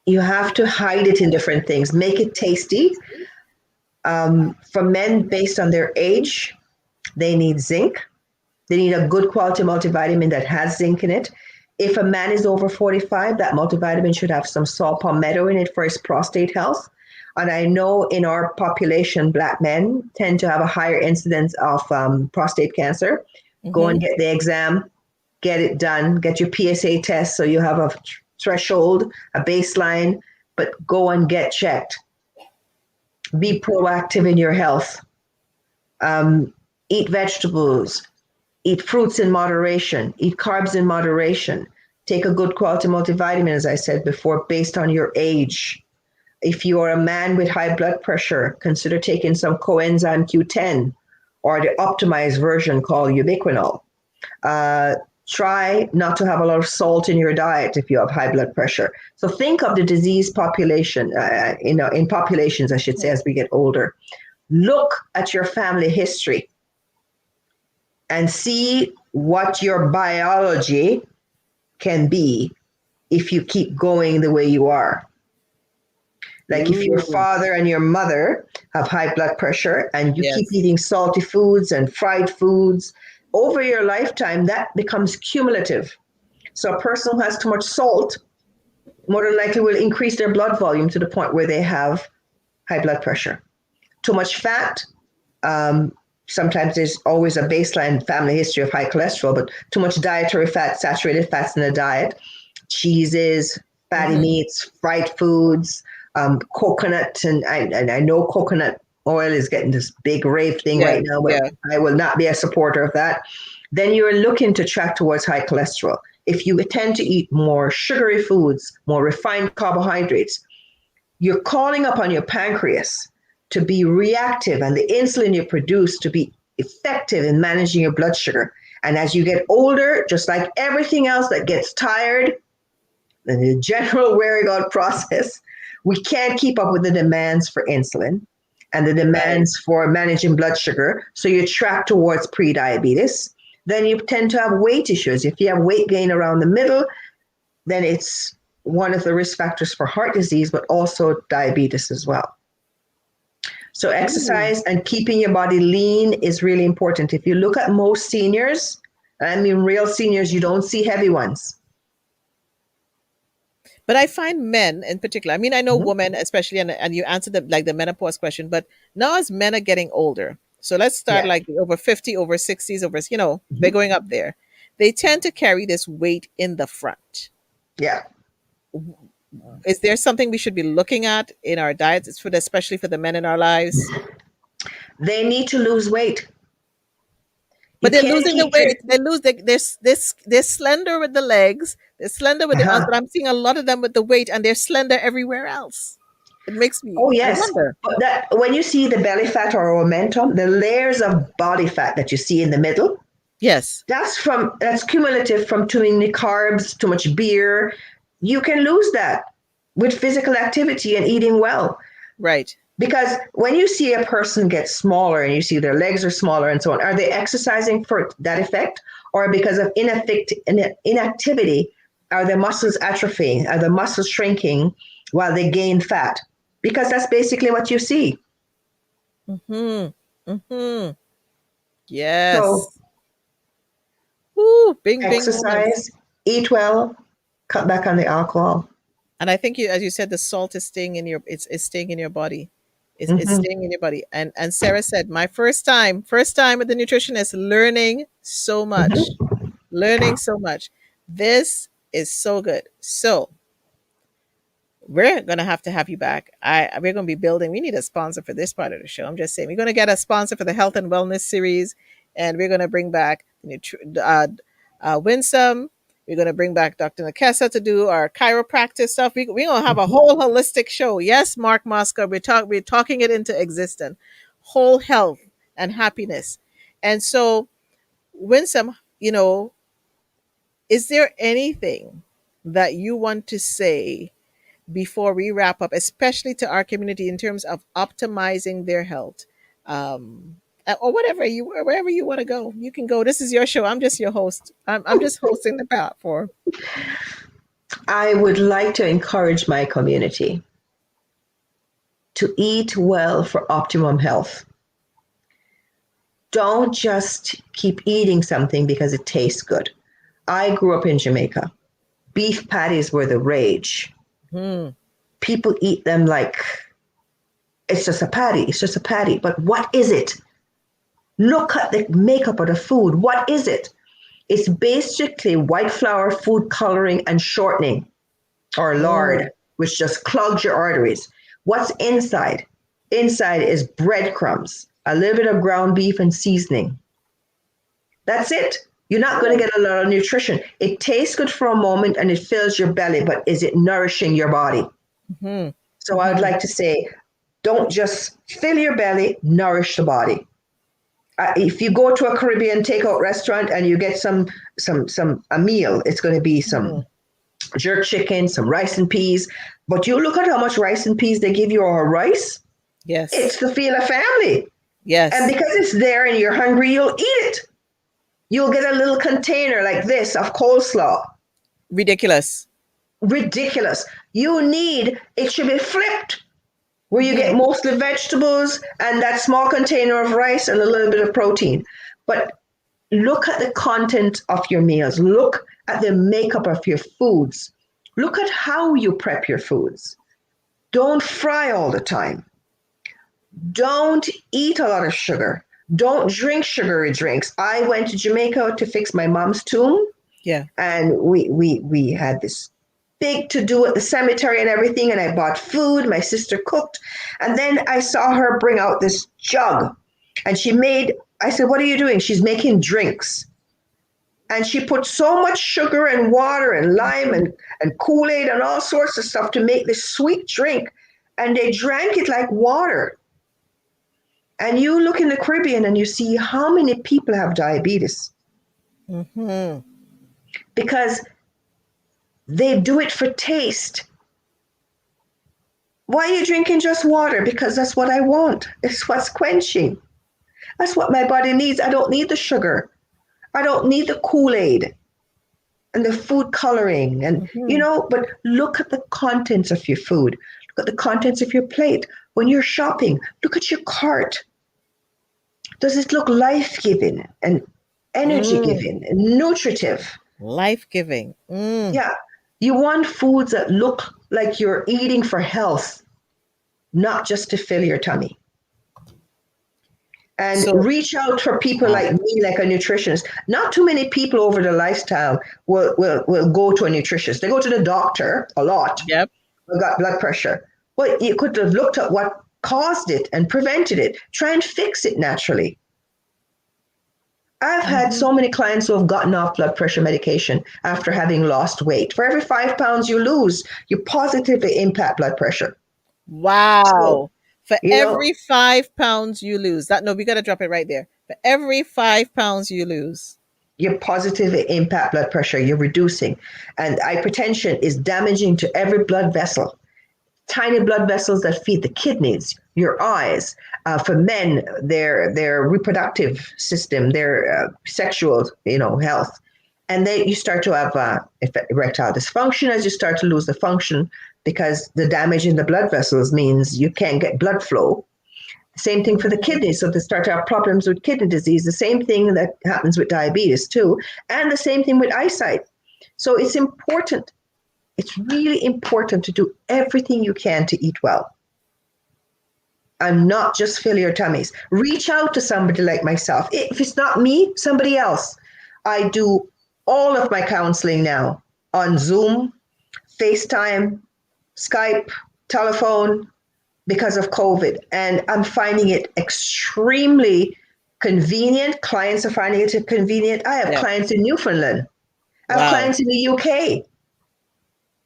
you have to hide it in different things. Make it tasty. For men, based on their age, they need zinc. They need a good quality multivitamin that has zinc in it. If a man is over 45, that multivitamin should have some saw palmetto in it for his prostate health. And I know in our population, Black men tend to have a higher incidence of prostate cancer. Go and Mm-hmm. get the exam, get it done, get your PSA test so you have a threshold, a baseline, but go and get checked. Be proactive in your health. Eat vegetables, eat fruits in moderation, eat carbs in moderation, take a good quality multivitamin, as I said before, based on your age. If you are a man with high blood pressure, consider taking some coenzyme Q10 or the optimized version called ubiquinol. Try not to have a lot of salt in your diet if you have high blood pressure. So think of the disease population, in populations, I should say, as we get older. Look at your family history and see what your biology can be if you keep going the way you are. Like if your Ooh, father and your mother have high blood pressure and you keep yes. eating salty foods and fried foods, over your lifetime, that becomes cumulative. So a person who has too much salt more than likely will increase their blood volume to the point where they have high blood pressure. Too much fat, sometimes there's always a baseline family history of high cholesterol, but too much dietary fat, saturated fats in the diet, cheeses, fatty Mm-hmm. meats, fried foods, coconut, and I know coconut oil is getting this big rave thing Yeah, right now, but yeah. I will not be a supporter of that. Then you're looking to track towards high cholesterol. If you tend to eat more sugary foods, more refined carbohydrates, you're calling upon your pancreas to be reactive and the insulin you produce to be effective in managing your blood sugar. And as you get older, just like everything else that gets tired, the general wearing out process, we can't keep up with the demands for insulin and the Right. demands for managing blood sugar. So you track towards pre-diabetes. Then you tend to have weight issues. If you have weight gain around the middle, then it's one of the risk factors for heart disease, but also diabetes as well. So Ooh. exercise and keeping your body lean is really important. If you look at most seniors, I mean real seniors, you don't see heavy ones. But I find men in particular, I mean, I know Mhm. women especially, and you answered the like the menopause question, but now as men are getting older, so let's start Yeah. like over 50, over 60s, over, they're Mhm. going up there. They tend to carry this weight in the front. Yeah. Is there something we should be looking at in our diets? It's especially for the men in our lives. They need to lose weight. But You they're can't losing the keep weight. drink. They lose. They're slender with the legs. They're slender with the arms. Uh-huh. But I'm seeing a lot of them with the weight, and they're slender everywhere else. It makes me. Oh I yes. wonder. But that when you see the belly fat or momentum, the layers of body fat that you see in the middle, Yes. that's cumulative from too many carbs, too much beer. You can lose that with physical activity and eating well. Right. Because when you see a person get smaller and you see their legs are smaller and so on, are they exercising for that effect? Or because of inactivity, are the muscles atrophying? Are the muscles shrinking while they gain fat? Because that's basically what you see. Hmm. Hmm. So Yes. Woo. Bing, bing moments. exercise, eat well, cut back on the alcohol. And I think you, as you said, the salt is staying in your. It's staying in your body. It's Hmm. staying in your body. And Sarah said, my first time with the nutritionist, learning so much, Hmm. learning so much. This is so good. So we're gonna have to have you back. We're gonna be building. We need a sponsor for this part of the show. I'm just saying we're gonna get a sponsor for the health and wellness series, and we're gonna bring back Winsome. We're gonna bring back Dr. Nakesa to do our chiropractic stuff. We're gonna have a Hmm. whole holistic show. Yes, Mark Moscow. We're talking it into existence. Whole health and happiness. And so, Winsome, is there anything that you want to say before we wrap up, especially to our community in terms of optimizing their health, or wherever you want to go, you can go. This is your show. I'm just your host. I'm just hosting the platform. I would like to encourage my community to eat well for optimum health. Don't just keep eating something because it tastes good. I grew up in Jamaica. Beef patties were the rage. Hmm. People eat them like it's just a patty, it's just a patty. But what is it? Look at the makeup of the food. What is it? It's basically white flour, food coloring, and shortening, or Mm. lard, which just clogs your arteries. What's inside? Inside is breadcrumbs, a little bit of ground beef, and seasoning. That's it. You're not going to Oh. get a lot of nutrition. It tastes good for a moment and it fills your belly, but is it nourishing your body? Hmm. So I would Hmm. like to say, don't just fill your belly, nourish the body. If you go to a Caribbean takeout restaurant and you get some a meal, it's going to be Hmm. some jerk chicken, some rice and peas. But you look at how much rice and peas they give you or rice. Yes. It's to feed a family. And Yes. because it's there and you're hungry, you'll eat it. You'll get a little container like this of coleslaw. Ridiculous. Ridiculous. It should be flipped, where you Hmm. get mostly vegetables and that small container of rice and a little bit of protein. But look at the content of your meals. Look at the makeup of your foods. Look at how you prep your foods. Don't fry all the time. Don't eat a lot of sugar. Don't drink sugary drinks. I went to Jamaica to fix my mom's tomb, Yeah. and we had this big to do at the cemetery and everything. And I bought food. My sister cooked. And then I saw her bring out this jug. And I said, what are you doing? She's making drinks. And she put so much sugar and water and lime and Kool-Aid and all sorts of stuff to make this sweet drink. And they drank it like water. And you look in the Caribbean and you see how many people have diabetes Mm-hmm. because they do it for taste. Why are you drinking just water? Because that's what I want. It's what's quenching. That's what my body needs. I don't need the sugar. I don't need the Kool-Aid and the food coloring. And, Mm-hmm. but look at the contents of your food. Look at the contents of your plate. When you're shopping, look at your cart. Does it look life-giving and Mm. energy-giving and nutritive? Life giving. Mm. Yeah. You want foods that look like you're eating for health, not just to fill your tummy. And So, reach out for people wow. like me, like a nutritionist. Not too many people over the lifestyle will go to a nutritionist. They go to the doctor a lot. Yep. They got blood pressure. Well, you could have looked at what caused it and prevented it. Try and fix it naturally. I've had Mm-hmm. so many clients who have gotten off blood pressure medication after having lost weight. For every 5 pounds you lose, you positively impact blood pressure. So, Wow. For you know, every 5 pounds you lose, that no, we gotta drop it right there. For every 5 pounds you lose. you positively impact blood pressure. You're reducing. And hypertension is damaging to every blood vessel. Tiny blood vessels that feed the kidneys, your eyes. For men, their reproductive system, their sexual, health, and then you start to have erectile dysfunction as you start to lose the function because the damage in the blood vessels means you can't get blood flow. Same thing for the Mm-hmm. kidneys. So they start to have problems with kidney disease. The same thing that happens with diabetes too, and the same thing with eyesight. So it's important. It's really important to do everything you can to eat well and not just fill your tummies. Reach out to somebody like myself. If it's not me, somebody else. I do all of my counseling now on Zoom, FaceTime, Skype, telephone because of COVID. And I'm finding it extremely convenient. Clients are finding it convenient. I have Yeah. clients in Newfoundland, I have Wow. clients in the UK.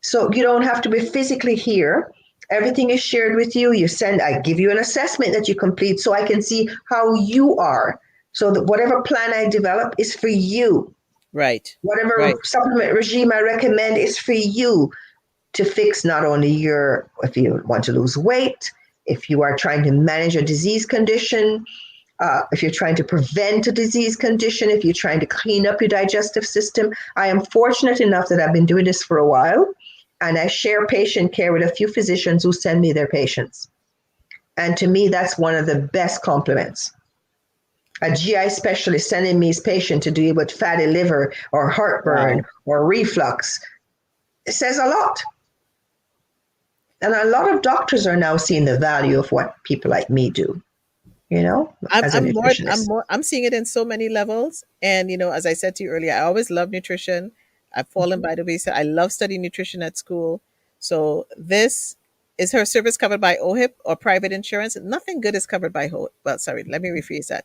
So you don't have to be physically here. Everything is shared with you. I give you an assessment that you complete so I can see how you are. So that whatever plan I develop is for you. Right. Whatever Right. supplement regime I recommend is for you to fix not only if you want to lose weight, if you are trying to manage a disease condition, if you're trying to prevent a disease condition, if you're trying to clean up your digestive system. I am fortunate enough that I've been doing this for a while, and I share patient care with a few physicians who send me their patients. And to me, that's one of the best compliments. A GI specialist sending me his patient to deal with fatty liver or heartburn Wow. or reflux, it says a lot. And a lot of doctors are now seeing the value of what people like me do, I'm as a I'm more I'm nutritionist. more I'm seeing it in so many levels. And as I said to you earlier, I always love nutrition. I've fallen Mhm. by the wayside. I love studying nutrition at school. So this is her service covered by OHIP or private insurance? Nothing good is covered by OHIP. Well, sorry, let me rephrase that.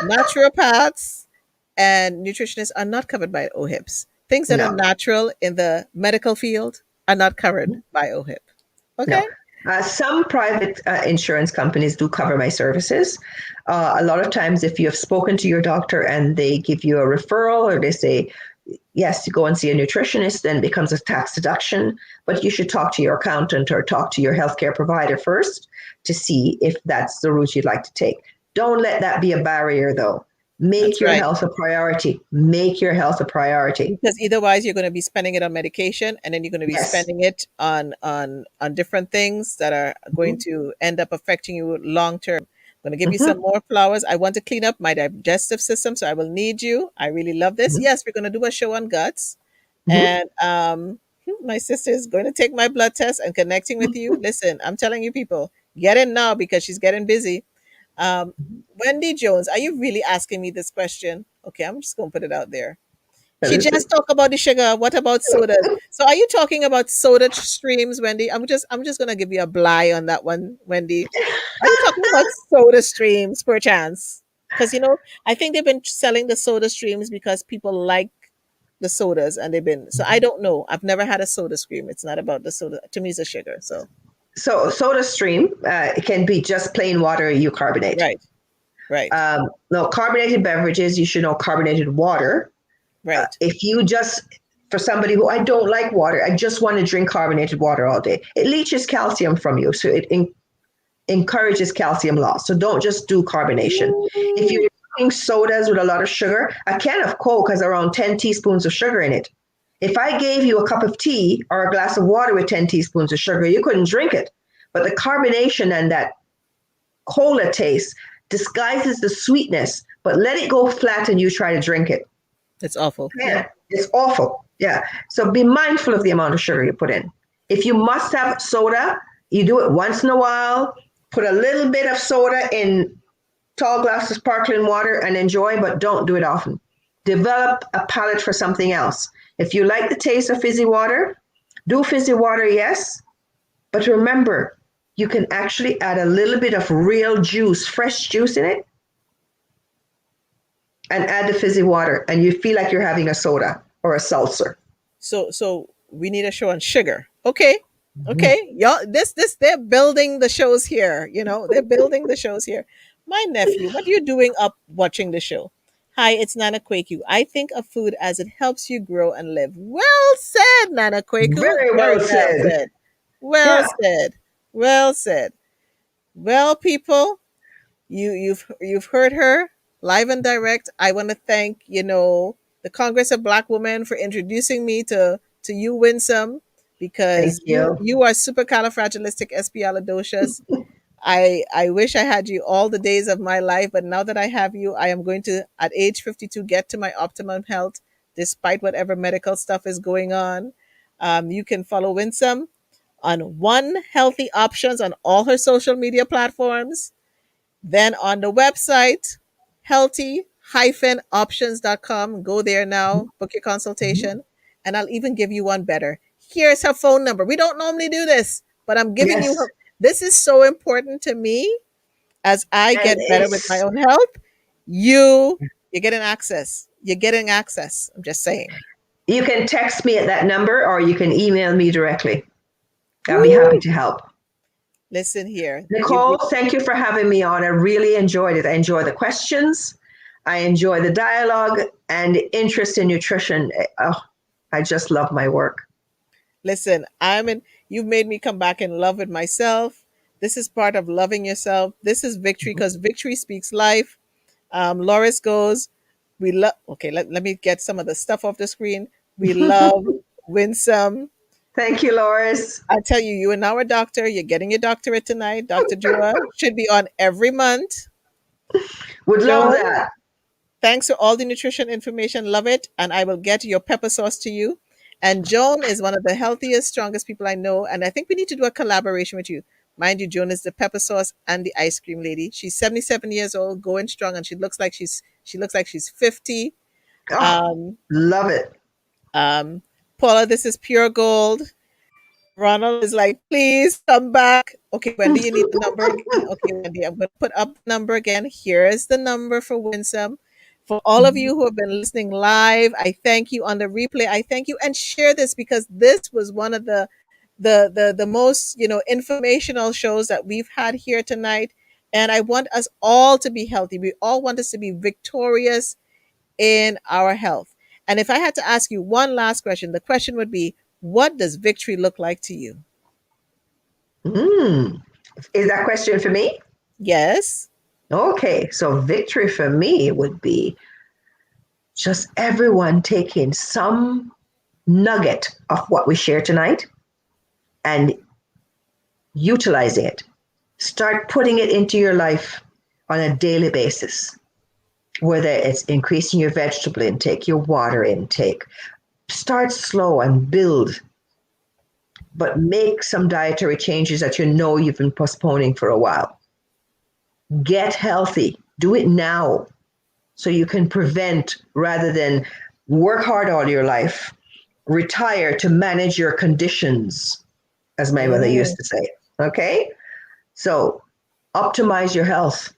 Naturopaths and nutritionists are not covered by OHIPs. Things that are No, natural in the medical field are not covered by OHIP. no. Okay? Some private insurance companies do cover my services. A lot of times, if you have spoken to your doctor and they give you a referral or they say, yes, you go and see a nutritionist, then it becomes a tax deduction. But you should talk to your accountant or talk to your healthcare provider first to see if that's the route you'd like to take. Don't let that be a barrier, though. Make That's your right. health a priority. Make your health a priority. Because otherwise you're going to be spending it on medication, and then you're going to be Yes. spending it on different things that are going Mhm. to end up affecting you long term. I'm going to give you some Mhm. more flowers. I want to clean up my digestive system, so I will need you. I really love this. Mhm. Yes, we're going to do a show on guts. Mhm. And my sister is going to take my blood test and connecting with you. Listen, I'm telling you, people, get in now because she's getting busy. um, Wendy Jones, are you really asking me this question? Okay, I'm just going to put it out there. She just talked about the sugar. What about sodas? So are you talking about soda streams, Wendy? I'm just gonna give you a blie on that one, Wendy. Are you talking about soda streams, perchance? Because I think they've been selling the soda streams because people like the sodas, and they've been. So I don't know. I've never had a soda stream. It's not about the soda. To me, it's a sugar. So So soda stream it can be just plain water you carbonate. right, right, No, carbonated beverages, you should know carbonated water. right. If you just, for somebody who I don't like water, I just want to drink carbonated water all day, it leaches calcium from you. So it encourages calcium loss. So don't just do carbonation. If you're drinking sodas with a lot of sugar, a can of Coke has around 10 teaspoons of sugar in it. If I gave you a cup of tea or a glass of water with 10 teaspoons of sugar, you couldn't drink it. But the carbonation and that cola taste disguises the sweetness, but let it go flat and you try to drink it. It's awful. Yeah, it's awful. Yeah. So be mindful of the amount of sugar you put in. If you must have soda, you do it once in a while. Put a little bit of soda in tall glass of sparkling water and enjoy, but don't do it often. Develop a palate for something else. If you like the taste of fizzy water, do fizzy water, yes. But remember, you can actually add a little bit of real juice, fresh juice in it, and add the fizzy water, and you feel like you're having a soda or a seltzer. So we need a show on sugar. Okay. Okay. Y'all they're building the shows here, They're building the shows here. My nephew, what are you doing up watching the show? Hi, it's Nana Kwaku. I think of food as it helps you grow and live. Well said, Nana Kwaku. Very Very well well said. said. Well Yeah. said. Well said. Well, people, you've heard her live and direct. I want to thank the Congress of Black Women for introducing me to you, Winsome, Thank because you you. you are supercalifragilisticexpialidocious. I wish I had you all the days of my life, but now that I have you, I am going to, at age 52, get to my optimum health, despite whatever medical stuff is going on. You can follow Winsome on One Healthy Options on all her social media platforms. Then on the website, healthy-options.com. Go there now, book your consultation, and I'll even give you one better. Here's her phone number. We don't normally do this, but I'm giving you Yes. her. This is so important to me as I And get better with my it's, own health. You're getting access. You're getting access. I'm just saying. you can text me at that number or you can email me directly. I'll be happy Woo! to help. Listen here. Nicole, thank you for having me on. I really enjoyed it. I enjoy the questions. I enjoy the dialogue and the interest in nutrition. Oh, I just love my work. Listen, you've made me come back in love with myself. This is part of loving yourself. This is victory because victory speaks life. Loris goes, we love, okay, let me get some of the stuff off the screen. We love Winsome. Thank you, Loris. I tell you, you are now a doctor. You're getting your doctorate tonight. Dr. Dewar should be on every month. Would love Joan, that. thanks for all the nutrition information. Love it. And I will get your pepper sauce to you. And Joan is one of the healthiest, strongest people I know. And I think we need to do a collaboration with you. Mind you, Joan is the pepper sauce and the ice cream lady. She's 77 years old, going strong, and she looks like she's 50. Oh, Um, love it. Paula, this is pure gold. Ronald is like, please come back. Okay, Wendy, you need the number again. Okay, Wendy, I'm going to put up the number again. Here is the number for Winsome. For all of you who have been listening live, I thank you on the replay. I thank you, and share this because this was one of the most informational shows that we've had here tonight. And I want us all to be healthy. We all want us to be victorious in our health. And if I had to ask you one last question, the question would be, what does victory look like to you? Mm. Is that question for me? Yes. Okay, so victory for me would be just everyone taking some nugget of what we share tonight and utilizing it. Start putting it into your life on a daily basis, whether it's increasing your vegetable intake, your water intake. Start slow and build, but make some dietary changes that you know you've been postponing for a while. Get healthy. Do it now so you can prevent rather than Work hard all your life. Retire to manage your conditions, as my mother used Mm. to say. Okay? So optimize your health.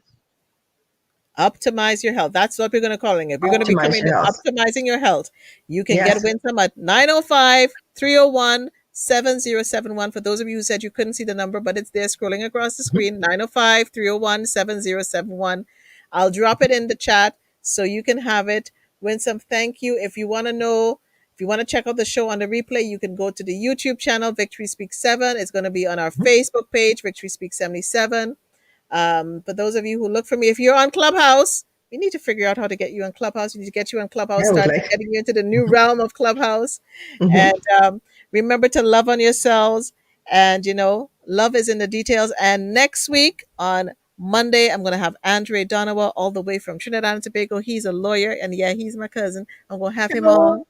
Optimize your health. That's what we're going to calling it. We're going to be Optimize coming your to health. optimizing your health. You can get Yes. Winsome at 905-301-7071. For those of you who said you couldn't see the number, but it's there scrolling across the screen, 905-301-7071. I'll drop it in the chat so you can have it. Winsome, thank you. If you want to know, if you want to check out the show on the replay, you can go to the YouTube channel, Victory Speak 7. It's going to be on our Facebook page, Victory Speak 77. For those of you who look for me, if you're on Clubhouse, we need to figure out how to get you on Clubhouse. We need to get you on Clubhouse, I would start like. getting you into the new realm of Clubhouse. And Mhm. remember to love on yourselves. And, love is in the details. And next week on Monday, I'm going to have Andre Donowa all the way from Trinidad and Tobago. He's a lawyer. And yeah, he's my cousin. I'm going to have him on. Oh,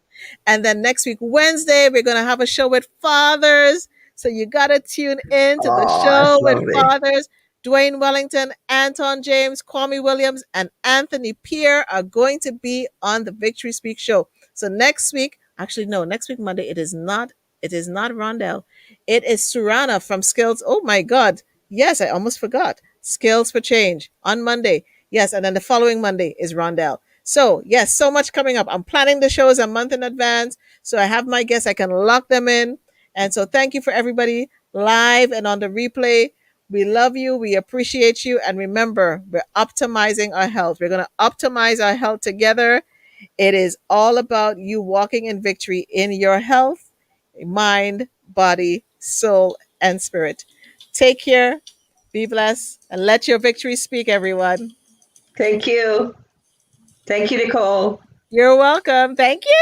And then next week, Wednesday, we're going to have a show with fathers. So you got to tune in to the that's show with lovely. fathers. Dwayne Wellington, Anton James, Kwame Williams, and Anthony Pierre are going to be on the Victory Speak show. So next week, actually, no, next week, Monday, it is not Rondell. It is Surana from Skills. Oh my God. Yes, I almost forgot. Skills for Change on Monday. Yes, and then the following Monday is Rondell. So, yes, so much coming up. I'm planning the shows a month in advance. So I have my guests, I can lock them in. And so thank you for everybody live and on the replay. We love you. We appreciate you. And remember, we're optimizing our health. We're going to optimize our health together. It is all about you walking in victory in your health, mind, body, soul, and spirit. Take care. Be blessed. And let your victory speak, everyone. Thank you. Thank you, Nicole. You're welcome. Thank you.